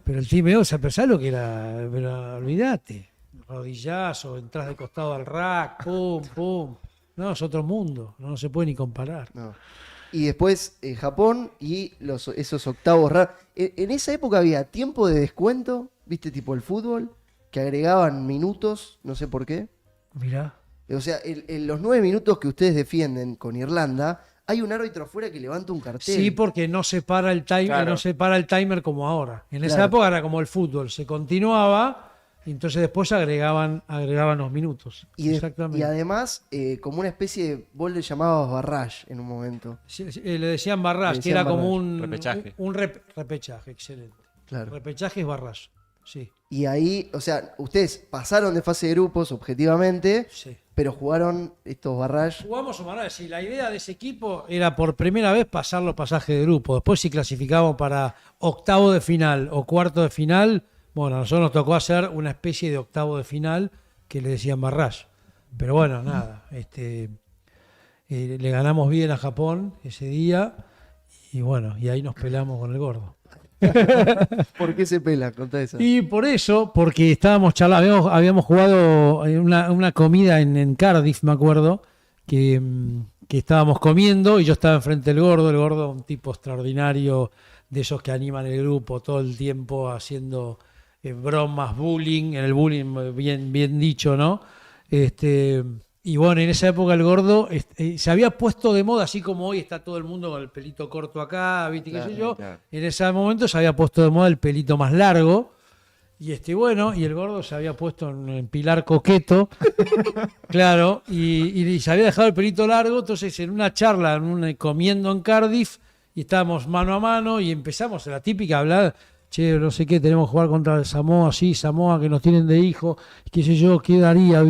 Pero el TMO, ¿sabes lo que era? Pero olvídate. Rodillazo, entras de costado al rack, pum, pum. No, es otro mundo, no se puede ni comparar. No. Y después Japón y esos octavos raros. En esa época había tiempo de descuento, viste, tipo el fútbol, que agregaban minutos, no sé por qué. Mirá. O sea, en los 9 minutos que ustedes defienden con Irlanda, hay un árbitro afuera que levanta un cartel. Sí, porque no se para el timer, Claro. no se para el timer como ahora. En esa Claro. época era como el fútbol, se continuaba y entonces después agregaban los minutos. Exactamente. Y además, como una especie de, vos le llamabas barrage en un momento. Sí, le decían barrage, Le que decían era como barrage. un Repechaje. repechaje, excelente. Claro. Repechaje es barrage, sí. Y ahí, o sea, ustedes pasaron de fase de grupos objetivamente, Sí. pero jugaron estos barrage. Jugamos un barrage y la idea de ese equipo era por primera vez pasar los pasajes de grupo. Después si clasificábamos para octavo de final o cuarto de final, bueno, a nosotros nos tocó hacer una especie de octavo de final que le decían barrage. Pero bueno, nada, le ganamos bien a Japón ese día y bueno, y ahí nos pelamos con el gordo. ¿Por qué se pela? Contá eso. Y por eso, porque estábamos charlando, habíamos jugado una comida en Cardiff, me acuerdo, que estábamos comiendo y yo estaba enfrente del gordo, el gordo un tipo extraordinario, de esos que animan el grupo todo el tiempo haciendo bromas, bullying, en el bullying bien dicho, ¿no? Y bueno, en esa época el gordo se había puesto de moda, así como hoy está todo el mundo con el pelito corto acá, ¿viste? Claro, ¿Qué sé yo? claro. En ese momento se había puesto de moda el pelito más largo. Y bueno, y el gordo se había puesto en pilar coqueto, claro, y se había dejado el pelito largo. Entonces, en una charla, comiendo en Cardiff, y estábamos mano a mano, y empezamos la típica a hablar. Che, no sé qué, tenemos que jugar contra el Samoa, sí, Samoa que nos tienen de hijo, qué sé yo, qué daría,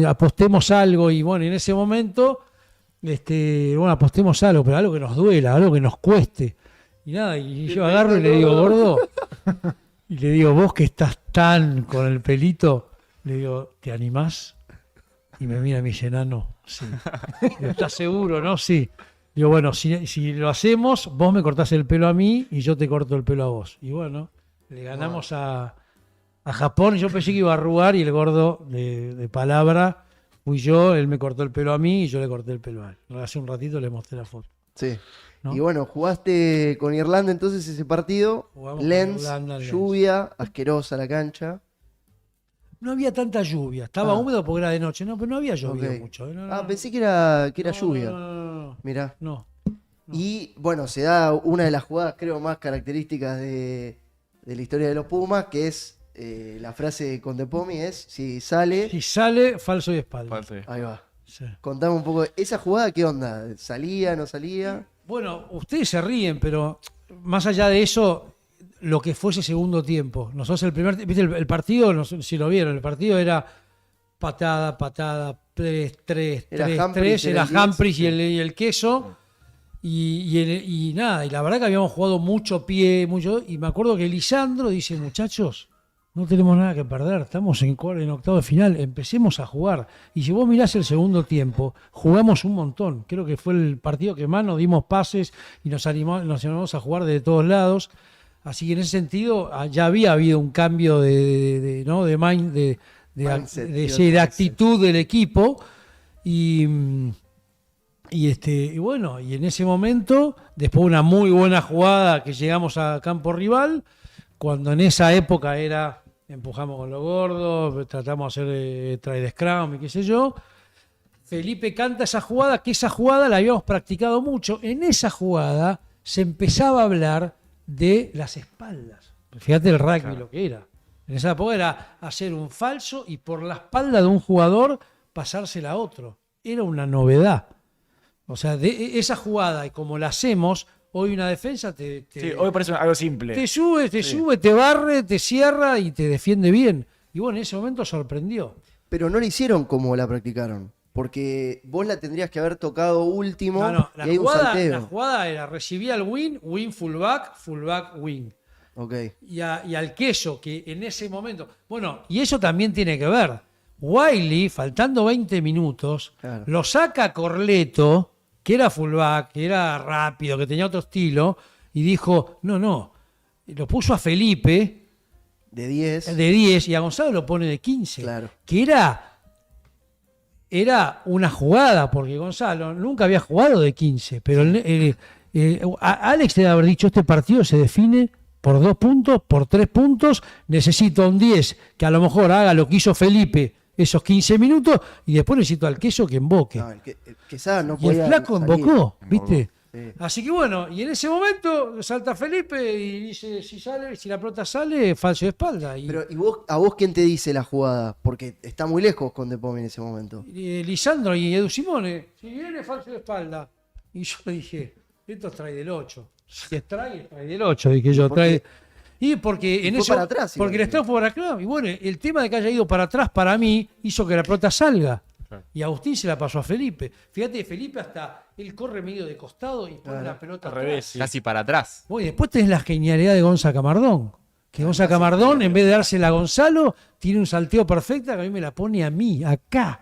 apostemos algo, y bueno, en ese momento, bueno, apostemos algo, pero algo que nos duela, algo que nos cueste. Y nada, y yo agarro y le digo, gordo, y le digo, vos que estás tan con el pelito, le digo, ¿te animás? Y me mira y me dice, no, sí. Digo, ¿estás seguro, no? Sí. Digo, bueno, si lo hacemos, vos me cortás el pelo a mí y yo te corto el pelo a vos. Y bueno, le ganamos a Japón. Yo pensé que iba a arrugar y el gordo de palabra fui yo, él me cortó el pelo a mí y yo le corté el pelo a él. Hace un ratito le mostré la foto. Sí. ¿No? Y bueno, jugaste con Irlanda entonces ese partido. Jugamos con Lens, Irlanda, Lens. lluvia, asquerosa la cancha. No había tanta lluvia, estaba húmedo porque era de noche, no, pero no había llovido Ok. mucho. No, Pensé que era no, lluvia. No. Mirá. No. Y bueno, se da una de las jugadas, creo, más características de la historia de los Pumas, que es la frase de Contepomi, es si sale. Si sale, falso y espalda. Falso. Ahí va. Sí. Contame un poco, ¿esa jugada qué onda? ¿Salía, no salía? Bueno, ustedes se ríen, pero más allá de eso, lo que fue ese segundo tiempo. Nosotros ¿viste el partido? No sé si lo vieron, el partido era patada, 3, Era 3, Humphries, 3, era era el 10, Humphries sí. y el queso. Y nada, y la verdad que habíamos jugado mucho pie, y me acuerdo que Lisandro dice, muchachos, no tenemos nada que perder, estamos en octavo de final, empecemos a jugar. Y si vos mirás el segundo tiempo, jugamos un montón. Creo que fue el partido que más nos dimos pases y nos animamos a jugar de todos lados. Así que en ese sentido ya había habido un cambio de actitud del equipo. Y bueno, y en ese momento, después de una muy buena jugada que llegamos a campo rival, cuando en esa época empujamos con los gordos, tratamos de hacer try de scrum y qué sé yo, Felipe canta esa jugada, que esa jugada la habíamos practicado mucho. En esa jugada se empezaba a hablar de las espaldas. Fíjate el rugby, claro, lo que era. En esa época era hacer un falso y por la espalda de un jugador pasársela a otro. Era una novedad. O sea, de esa jugada, y como la hacemos, hoy una defensa Sí, hoy parece algo simple. te sube, te barre, te cierra y te defiende bien. Y bueno, en ese momento sorprendió. Pero no la hicieron como la practicaron. Porque vos la tendrías que haber tocado último y hay un salteo. La jugada era, recibía el win, fullback, win. Ok. Y al queso, que en ese momento... Bueno, y eso también tiene que ver. Wiley, faltando 20 minutos, Claro. lo saca a Corleto, que era fullback, que era rápido, que tenía otro estilo, y dijo, no. Lo puso a Felipe De 10. de 10 y a Gonzalo lo pone de 15. Claro. Que era era una jugada, porque Gonzalo nunca había jugado de 15, pero Alex debe haber dicho, este partido se define por 2 puntos, por 3 puntos, necesito un 10 que a lo mejor haga lo que hizo Felipe esos 15 minutos y después necesito al Queso que emboque. No, Quesada no Y el podía flaco salir. embocó, ¿viste? Sí. Así que bueno, y en ese momento salta Felipe y dice, si la pelota sale, falso de espalda. Y Pero, ¿y a vos quién te dice la jugada? Porque está muy lejos con De Pomi en ese momento. Lisandro y Edu Simone, si viene falso de espalda. Y yo dije, esto trae del 8. Si es trae del 8, dije yo. ¿Por qué? Y porque Y en fue eso. para atrás, Porque igual. el Estado fue para acá. Y bueno, el tema de que haya ido para atrás para mí hizo que la pelota salga. Claro. Y Agustín se la pasó a Felipe. Fíjate, Felipe hasta él corre medio de costado y pone la pelota Al atrás. revés, sí. Casi para atrás. Bueno, y después tenés la genialidad de Gonza Camardón. Que Gonza Camardón, en vez de dársela a Gonzalo, tiene un salteo perfecta que a mí me la pone a mí, acá.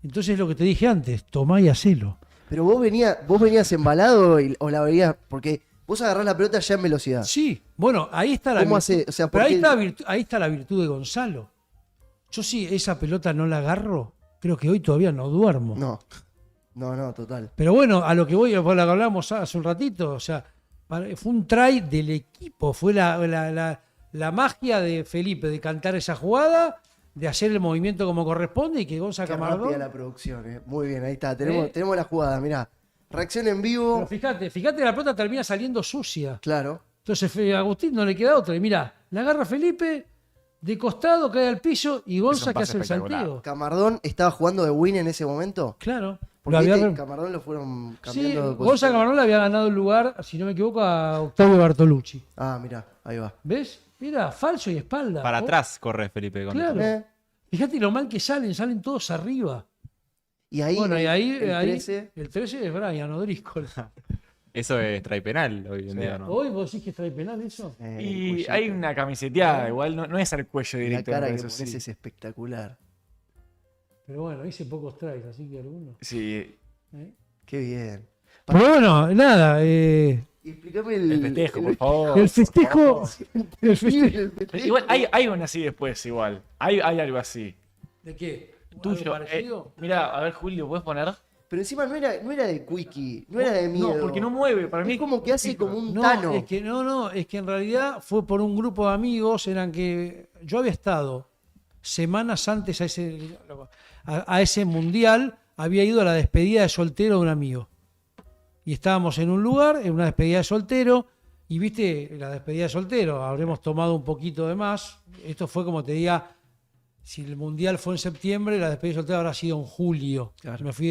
Entonces lo que te dije antes, tomá y hacelo. Pero vos venías embalado o la veías. Porque vos agarrás la pelota ya en velocidad. Sí, bueno, ahí está la ¿Cómo virtud. hace? O sea, Pero ¿por ahí qué? ahí está la virtud de Gonzalo. Yo sí, esa pelota no la agarro, creo que hoy todavía no duermo. No, total. Pero bueno, a lo que voy, por lo que hablábamos hace un ratito, o sea, fue un try del equipo, fue la magia de Felipe de cantar esa jugada, de hacer el movimiento como corresponde y que Gonza Qué rápida Camardón. la producción, Muy bien, ahí está. Tenemos la jugada, mirá. Reacción en vivo. Pero fíjate, la pelota termina saliendo sucia. Claro. Entonces a Agustín no le queda otra. Y mirá, la agarra Felipe, de costado cae al piso y Gonza que pase hace el espectacular. salteo. ¿Camardón estaba jugando de win en ese momento? Claro. Porque Lo había- Camardón lo fueron Sí, cambiando de Gonza posición. Camardón le había ganado el lugar, si no me equivoco, a Octavio Bartolucci. Ah, mirá, ahí va. ¿Ves? Mira, falso y espalda. Para Oh, atrás corre Felipe. Con Claro. Eh, Fíjate lo mal que salen todos arriba. Y ahí, Bueno, y ahí, el ahí 13, el 13 es Brian O'Driscoll. Eso es try penal hoy en Sí. día, ¿no? Hoy vos decís que trae penal eso. el Y cuellito. hay una camiseteada, igual no es al cuello La directo. cara me que parece, pones sí. es espectacular. Pero bueno, hice pocos tries, así que algunos. Sí, ¿eh? Qué bien. Pero bueno, nada. Y explícame el festejo, por favor. El festejo. El festejo. el festejo. Igual hay una así después, igual. Hay algo así. ¿De qué? ¿Algo Tuyo. parecido? Mira, a ver, Julio, ¿puedes poner? Pero encima no era de quickie, no era de miedo. No, porque no mueve. Para mí Es como que hace como un No, tano. es que es que en realidad fue por un grupo de amigos, eran que yo había estado semanas antes a ese mundial, había ido a la despedida de soltero de un amigo. Y estábamos en un lugar, en una despedida de soltero, y viste, la despedida de soltero, habremos tomado un poquito de más. Esto fue como te diga, si el mundial fue en septiembre, la despedida de soltero habrá sido en julio. Claro, Me fui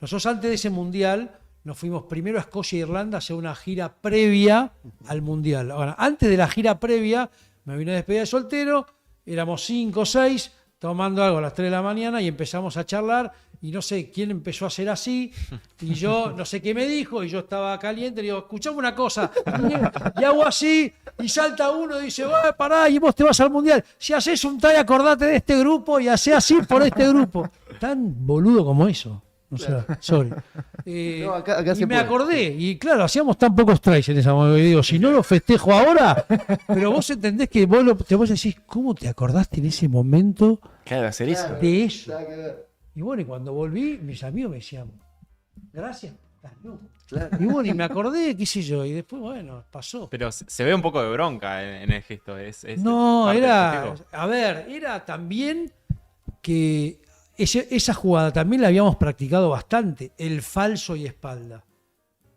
nosotros antes de ese mundial nos fuimos primero a Escocia e Irlanda a hacer una gira previa al mundial. Ahora, antes de la gira previa, me vine a despedida de soltero, éramos 5 o 6, tomando algo a las 3 de la mañana y empezamos a charlar y no sé quién empezó a hacer así y yo no sé qué me dijo y yo estaba caliente, le digo, escuchame una cosa y hago así y salta uno y dice, pará, y vos te vas al mundial, si haces un try acordate de este grupo y hacé así por este grupo. Tan boludo como eso. O sea, sorry. No, acá y se me puede. acordé, y claro, hacíamos tan pocos tries en esa momento. Y digo, si no lo festejo ahora, pero vos entendés que vos decís, ¿cómo te acordaste en ese momento Claro, hacer eso. de eso? Nada que ver. Y bueno, y cuando volví, mis amigos me decían, gracias, estás loco. Claro. Y bueno, y me acordé, qué sé yo, y después, bueno, pasó. Pero se ve un poco de bronca en el gesto. Es No, parte del era, festejo. a ver, era también que esa jugada también la habíamos practicado bastante, el falso y espalda.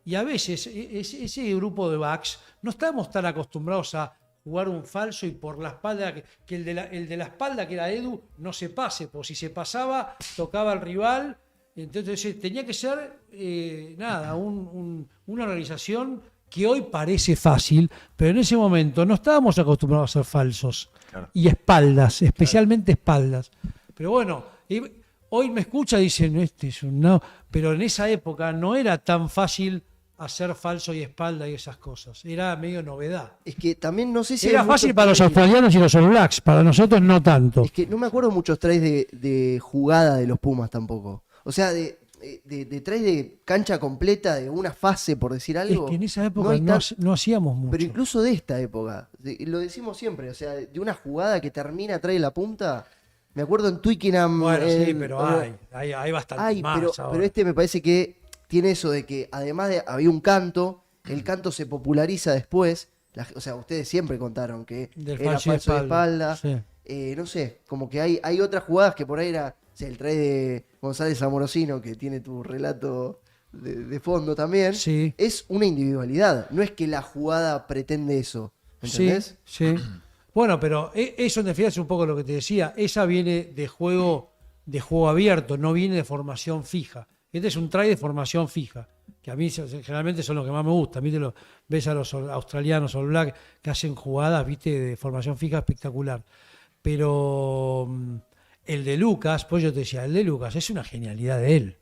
Y a veces ese grupo de backs no estábamos tan acostumbrados a jugar un falso y por la espalda, que el de la espalda, que era Edu, no se pase, porque si se pasaba, tocaba al rival. Entonces tenía que ser, una organización que hoy parece fácil, pero en ese momento no estábamos acostumbrados a ser falsos. Claro. Y espaldas, especialmente espaldas. Pero bueno, hoy me escucha y dicen, este es un no, pero en esa época no era tan fácil hacer falso y espalda y esas cosas. Era medio novedad. Es que también no sé si. Era hay fácil muchos para los tries- australianos y los All Blacks, para nosotros no tanto. Es que no me acuerdo muchos tries de jugada de los Pumas tampoco. O sea, de tries de cancha completa, de una fase, por decir Es algo. que en esa no época hay no, tan- no hacíamos mucho. Pero incluso de esta época, lo decimos siempre, o sea, de una jugada que termina, trae la punta, Me acuerdo en Twickenham. Bueno, sí, en- pero hay bastante Ay, más pero ahora. este me parece que tiene eso de que además de había un canto, el canto se populariza después. O sea, ustedes siempre contaron que Del era falso de falso de espalda, espalda. sí. No sé, como que hay otras jugadas que por ahí era, o sea, el try de González Amorosino, que tiene tu relato de fondo también. Sí. Es una individualidad, no es que la jugada pretende eso. ¿Entendés? Sí, sí. Bueno, pero eso en definitiva es un poco lo que te decía. Esa viene de juego abierto, no viene de formación fija. Este es un try de formación fija, que a mí generalmente son los que más me gustan. ¿Viste? Ves a los australianos o black que hacen jugadas, ¿viste? De formación fija espectacular. Pero el de Lucas, pues yo te decía, el de Lucas es una genialidad de él.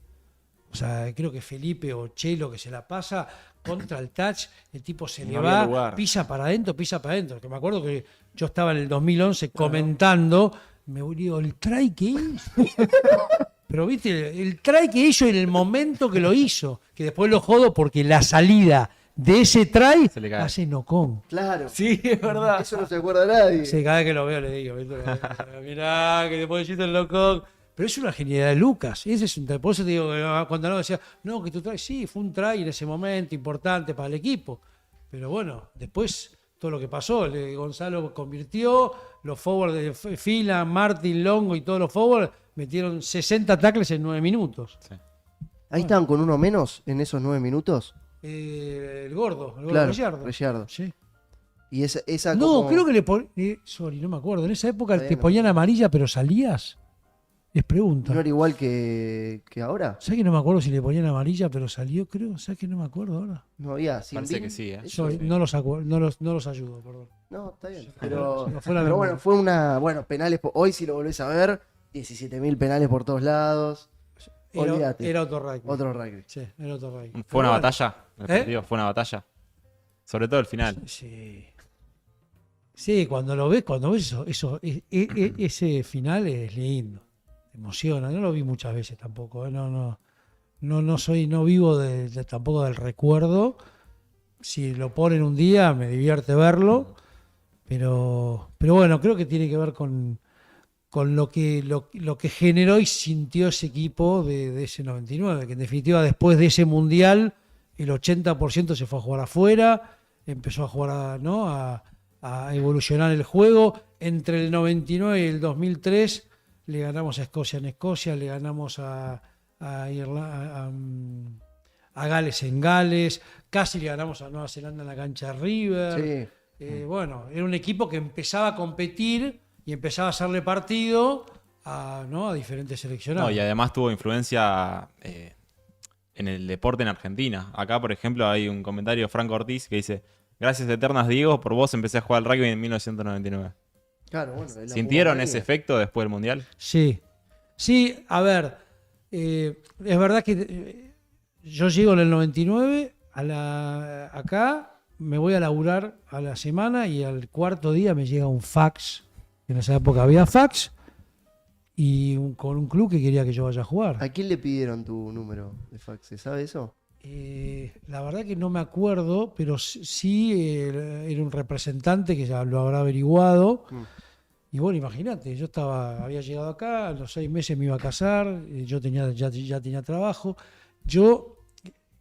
O sea, creo que Felipe o Chelo que se la pasa contra el touch, el tipo se No le había va, lugar. pisa para adentro, pisa para adentro. Que me acuerdo que yo estaba en el 2011 comentando, me digo, el try que hizo. Pero viste, el try que hizo en el momento que lo hizo, que después lo jodo porque la salida de ese try Se le cae. hace nocón. Claro. Sí, es verdad. Eso no se acuerda nadie. Sí, cada vez que lo veo le digo, ¿viste? Mirá, que después hiciste el locón. Pero es una genialidad de Lucas. Ese es por eso te digo, que cuando no decía, no, que tu try, sí, fue un try en ese momento importante para el equipo. Pero bueno, después todo lo que pasó, Gonzalo convirtió, los forward de Fila, Martin, Longo y todos los forward metieron 60 tackles en 9 minutos. Sí. Ahí estaban con uno menos en esos 9 minutos. El gordo Claro, Gallardo. Gallardo. Sí. Y esa No, como- creo que le ponían. Sorry, no me acuerdo. En esa época Está te bien, ponían amarilla, pero salías. Es pregunta. no era igual que ahora. ¿Sabes que no me acuerdo si le ponían amarilla, pero salió? Creo. ¿Sabes que no me acuerdo ahora? No había sin Parece bin. que sí, ¿eh? Eso- No los ayudo, perdón. No, está bien. Se Pero, me fue la pero memoria. bueno, fue una. Bueno, penales. Hoy si lo volvés a ver, 17.000 penales por todos lados. Olvídate. Era otro rugby. Otro rugby. Sí, era otro rugby. Fue Pero una bueno, batalla. El partido fue una batalla. Sobre todo el final. Sí. Sí, cuando ves ese final es lindo. Te emociona. No lo vi muchas veces tampoco. No vivo tampoco del recuerdo. Si lo ponen un día, me divierte verlo. Pero bueno, creo que tiene que ver con lo que generó y sintió ese equipo de ese 99, que en definitiva después de ese mundial el 80% se fue a jugar afuera, empezó a jugar a evolucionar el juego. Entre el 99 y el 2003 le ganamos a Escocia en Escocia, le ganamos a Gales en Gales, casi le ganamos a Nueva Zelanda en la cancha de River. Sí. Bueno, era un equipo que empezaba a competir y empezaba a hacerle partido a diferentes seleccionados. No, y además tuvo influencia en el deporte en Argentina. Acá, por ejemplo, hay un comentario de Franco Ortiz que dice: gracias eternas, Diego, por vos empecé a jugar al rugby en 1999. Claro, bueno. es la ¿Sintieron jugada ese ahí. efecto después del Mundial? Sí, sí, a ver, es verdad que yo llego en el 99 acá, me voy a laburar a la semana y al cuarto día me llega un fax. En esa época había fax y con un club que quería que yo vaya a jugar. ¿A quién le pidieron tu número de fax? ¿Se sabe eso? La verdad que no me acuerdo, pero sí era un representante que ya lo habrá averiguado. Y bueno, imagínate, yo había llegado acá, a los 6 meses me iba a casar, yo ya tenía trabajo.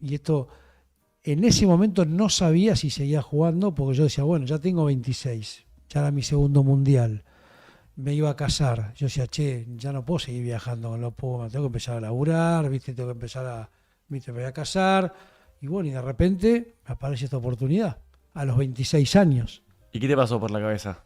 Y esto, en ese momento no sabía si seguía jugando, porque yo decía, bueno, ya tengo 26, ya era mi segundo mundial, me iba a casar. Yo decía, che, ya no puedo seguir viajando, tengo que empezar a laburar, ¿viste? Tengo que empezar me voy a casar. Y bueno, y de repente me aparece esta oportunidad, a los 26 años. ¿Y qué te pasó por la cabeza?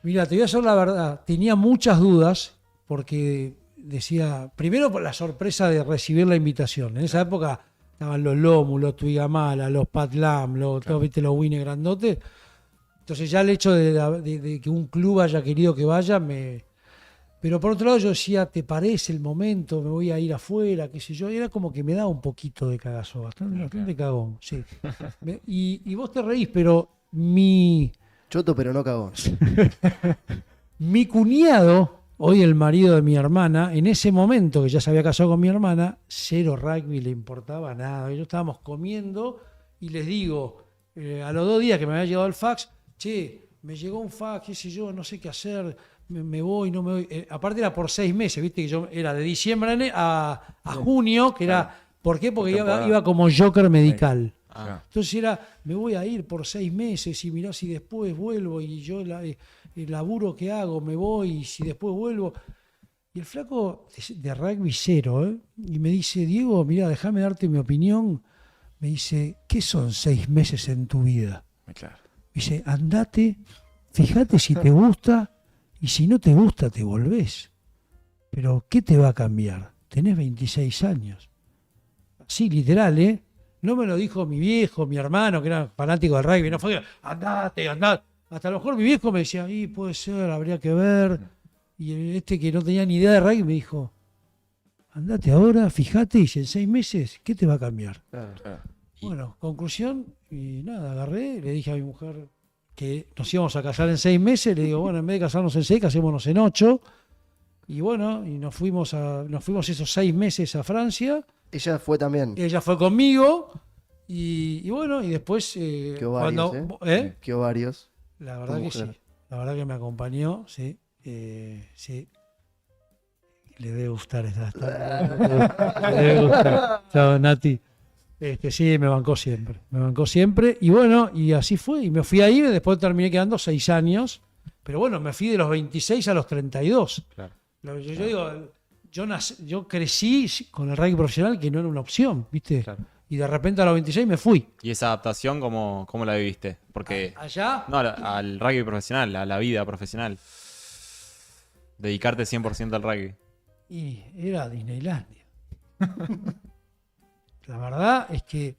Mira, te voy a decir la verdad, tenía muchas dudas porque decía, primero por la sorpresa de recibir la invitación. En esa época estaban los Lomus, los Tuigamala, los Patlam, todos, ¿viste? Los Winnie grandotes. Entonces ya el hecho de que un club haya querido que vaya, pero por otro lado yo decía, ¿te parece el momento? Me voy a ir afuera, qué sé yo. Y era como que me daba un poquito de cagazo, bastante cagón, sí. Y vos te reís, pero Choto, pero no cagón. mi cuñado, hoy el marido de mi hermana, en ese momento que ya se había casado con mi hermana, cero rugby, le importaba nada. Yo estábamos comiendo y les digo, a los 2 días que me había llegado el fax, che, me llegó un fax, qué sé yo, no sé qué hacer, me voy, no me voy. Aparte era por 6 meses, viste que yo era de diciembre a junio, que era, ¿por qué? Porque iba como Joker medical. Ah. Entonces era, me voy a ir por 6 meses y mirá si después vuelvo y yo el laburo que hago, me voy y si después vuelvo. Y el flaco de rugby cero, y me dice, Diego, mirá, déjame darte mi opinión. Me dice, ¿qué son 6 meses en tu vida? Claro. Me dice, andate, fíjate si te gusta y si no te gusta te volvés. Pero ¿qué te va a cambiar? Tenés 26 años. Así, literal, ¿eh? No me lo dijo mi viejo, mi hermano, que era fanático del rugby. No fue, andate. Hasta a lo mejor mi viejo me decía, puede ser, habría que ver. Y este que no tenía ni idea de rugby me dijo, andate ahora, fíjate, y si en 6 meses, ¿qué te va a cambiar? Claro. Bueno, conclusión, y nada, agarré, le dije a mi mujer que nos íbamos a casar en 6 meses, le digo, bueno, en vez de casarnos en 6, casémonos en 8. Y bueno, y nos fuimos esos 6 meses a Francia. Ella fue también. Ella fue conmigo, y bueno, y después Qué ovarios, ¿eh? Qué ovarios. La verdad que sí, la verdad que me acompañó, sí. Sí. Le debe gustar esta. Le debe gustar. Chao, Nati. Sí, me bancó siempre. Y bueno, y así fue. Y me fui ahí, después terminé quedando 6 años. Pero bueno, me fui de los 26 a los 32. Claro. Yo digo, yo crecí con el rugby profesional, que no era una opción, ¿viste? Claro. Y de repente a los 26 me fui. ¿Y esa adaptación cómo la viviste? Porque Allá. no, al rugby profesional, a la vida profesional. Dedicarte 100% al rugby. Y era Disneylandia. La verdad es que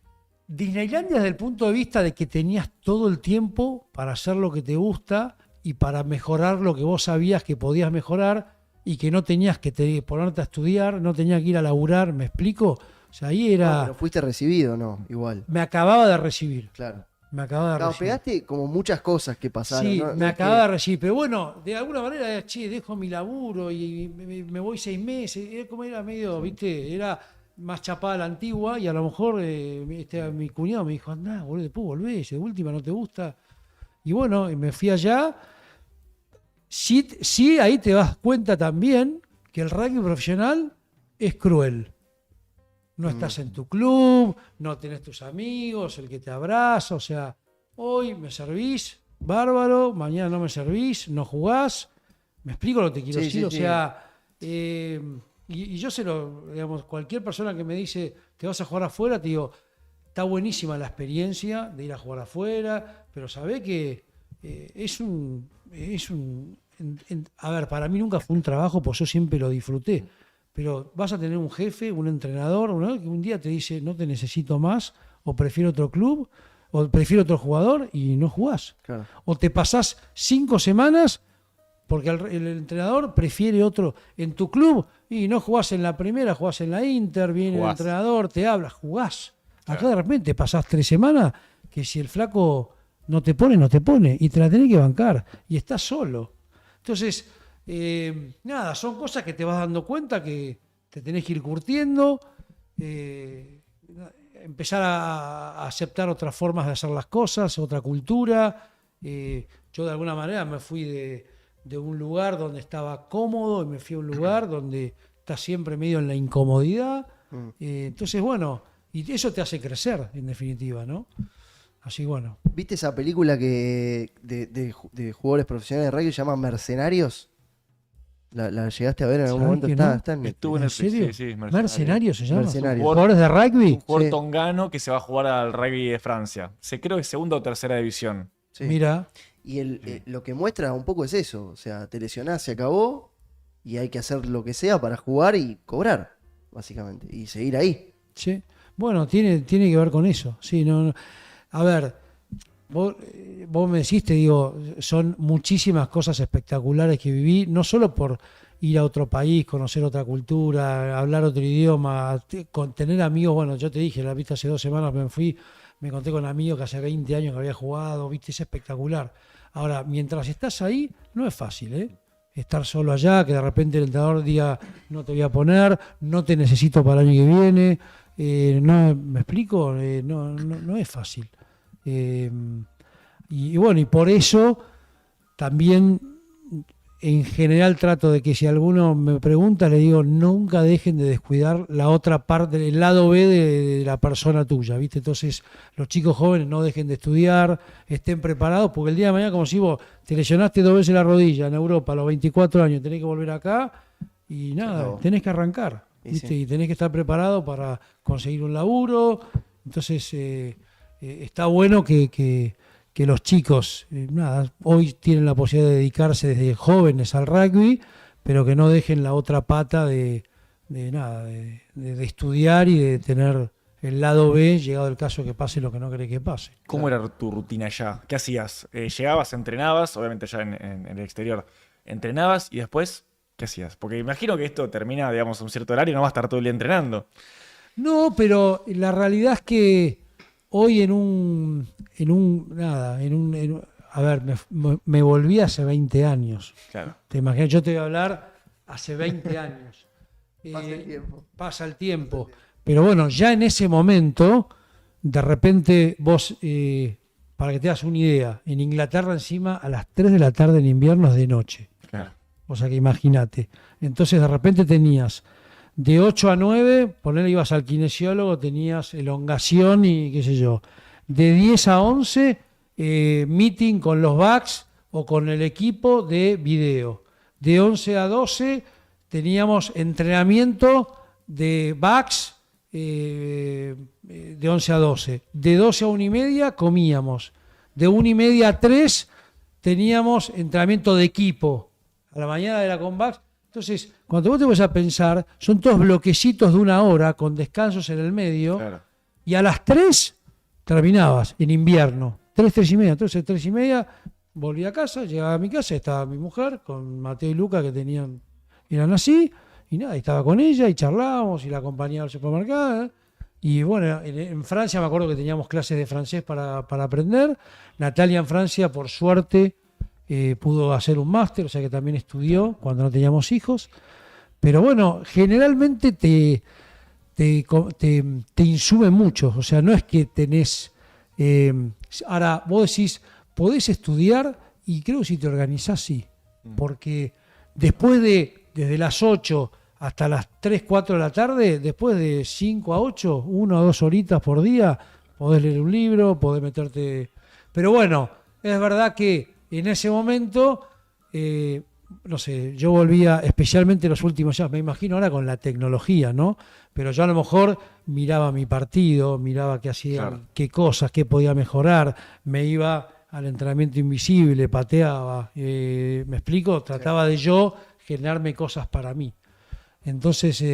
Disneylandia desde el punto de vista de que tenías todo el tiempo para hacer lo que te gusta y para mejorar lo que vos sabías que podías mejorar y que no tenías que ponerte a estudiar, no tenías que ir a laburar, ¿me explico? O sea, ahí era... No, pero fuiste recibido, ¿no? Igual. Me acababa de recibir. Claro. Me acababa de Claro, recibir. pegaste como muchas cosas que pasaron. Sí, ¿no? me acababa de recibir. Pero bueno, de alguna manera, dejo mi laburo y me voy 6 meses. Era como era medio, viste, era más chapada a la antigua y a lo mejor mi cuñado me dijo, andá, boludo, después volvés, de última no te gusta. Y bueno, me fui allá. Sí, ahí te das cuenta también que el rugby profesional es cruel. No estás en tu club, no tenés tus amigos, el que te abraza, o sea, hoy me servís, bárbaro, mañana no me servís, no jugás. ¿Me explico lo que te quiero decir? Sí, O sea, y yo digamos, cualquier persona que me dice, te vas a jugar afuera, te digo, está buenísima la experiencia de ir a jugar afuera, pero sabé que a ver, para mí nunca fue un trabajo, pues yo siempre lo disfruté. Pero vas a tener un jefe, un entrenador, que un día te dice no te necesito más, o prefiero otro club, o prefiero otro jugador y no jugás. Claro. O te pasás 5 semanas porque el entrenador prefiere otro en tu club y no jugás en la primera, jugás en la Inter, viene el entrenador, te habla, jugás. Acá de repente pasás 3 semanas que si el flaco no te pone y te la tenés que bancar y estás solo. Entonces... nada, son cosas que te vas dando cuenta que te tenés que ir curtiendo, empezar a aceptar otras formas de hacer las cosas, otra cultura. Yo de alguna manera me fui de un lugar donde estaba cómodo y me fui a un lugar donde estás siempre medio en la incomodidad. Entonces, bueno, y eso te hace crecer, en definitiva, ¿no? Así, bueno. ¿Viste esa película que de jugadores profesionales de rugby que se llama Mercenarios? ¿La llegaste a ver en algún momento? Que no? Está en Netflix. Estuvo en ¿En el serio? Sí, ¿Mercenarios se llama? Mercenarios. ¿Jugadores de rugby? Un jugador Sí. tongano que se va a jugar al rugby de Francia. Creo que segunda o tercera división. Sí. Mira, Y lo que muestra un poco es eso. O sea, te lesionás, se acabó. Y hay que hacer lo que sea para jugar y cobrar, básicamente. Y seguir ahí. sí. Bueno, tiene que ver con eso. Sí, no. A ver, vos me decís, te digo, son muchísimas cosas espectaculares que viví, no solo por ir a otro país, conocer otra cultura, hablar otro idioma, tener amigos. Bueno, yo te dije, la viste hace 2 semanas me fui, me conté con amigos que hace 20 años que había jugado, viste, es espectacular. Ahora, mientras estás ahí, no es fácil, ¿eh? Estar solo allá, que de repente el entrenador diga, no te voy a poner, no te necesito para el año que viene, no, ¿me explico? No es fácil. Y bueno, y por eso también en general trato de que si alguno me pregunta, le digo, nunca dejen de descuidar la otra parte, el lado B de la persona tuya, ¿viste? Entonces, los chicos jóvenes no dejen de estudiar, estén preparados, porque el día de mañana, como si vos te lesionaste 2 veces la rodilla en Europa a los 24 años, tenés que volver acá y nada, Claro. tenés que arrancar, Y ¿viste? sí. Y tenés que estar preparado para conseguir un laburo. Entonces, está bueno que los chicos, nada, hoy tienen la posibilidad de dedicarse desde jóvenes al rugby, pero que no dejen la otra pata de estudiar y de tener el lado B, llegado el caso que pase lo que no cree que pase. ¿Cómo era tu rutina allá? ¿Qué hacías? Llegabas, entrenabas, obviamente allá en el exterior, entrenabas y después, ¿qué hacías? Porque imagino que esto termina, digamos, a un cierto horario y no vas a estar todo el día entrenando. No, pero la realidad es que hoy a ver, me volví hace 20 años. Claro. Te imaginas, yo te voy a hablar hace 20 años. Pasa el tiempo. Pasa el tiempo. Pero bueno, ya en ese momento, de repente vos, para que te hagas una idea, en Inglaterra encima a las 3 de la tarde en invierno es de noche. Claro. O sea que imagínate. Entonces de repente tenías de 8 a 9, ponele, ibas al kinesiólogo, tenías elongación y qué sé yo. De 10 a 11, meeting con los backs o con el equipo de video. De 11 a 12 teníamos entrenamiento de backs de 11 a 12. De 12 a 1 y media comíamos. De 1 y media a 3 teníamos entrenamiento de equipo. A la mañana era con backs. Entonces, cuando vos te vas a pensar, son todos bloquecitos de 1 hora con descansos en el medio. Claro. Y a las 3 terminabas en invierno. 3 y media. Entonces, 3 y media volví a casa, llegaba a mi casa, estaba mi mujer con Mateo y Luca que eran así. Y nada, estaba con ella y charlábamos y la acompañaba al supermercado. Y bueno, en Francia me acuerdo que teníamos clases de francés para aprender. Natalia en Francia, por suerte, pudo hacer un máster, o sea que también estudió cuando no teníamos hijos. Pero bueno, generalmente te insume mucho. O sea, no es que tenés... ahora, vos decís, podés estudiar y creo que si te organizás, sí. Porque después desde las 8 hasta las 3, 4 de la tarde, después de 5 a 8, 1 o 2 horitas por día, podés leer un libro, podés meterte... Pero bueno, es verdad que en ese momento, no sé, yo volvía, especialmente los últimos años, me imagino ahora con la tecnología, ¿no? Pero yo a lo mejor miraba mi partido, miraba qué hacían, Claro. qué cosas, qué podía mejorar, me iba al entrenamiento invisible, pateaba, ¿me explico? Trataba de yo generarme cosas para mí. Entonces,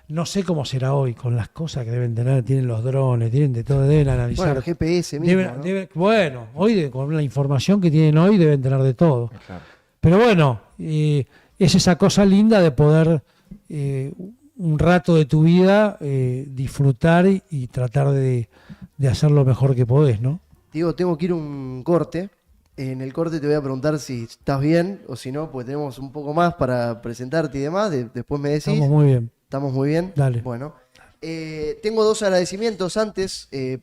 no sé cómo será hoy con las cosas que deben tener, tienen los drones, tienen de todo, deben analizar. Bueno, el GPS mismo, ¿no? Bueno, hoy con la información que tienen hoy deben tener de todo. Claro. Pero bueno, es esa cosa linda de poder un rato de tu vida disfrutar y tratar de hacer lo mejor que podés, ¿no? Diego, tengo que ir a un corte. En el corte te voy a preguntar si estás bien o si no, pues tenemos un poco más para presentarte y demás. Después me decís. Estamos muy bien. ¿Estamos muy bien? Dale. Bueno. Tengo 2 agradecimientos antes.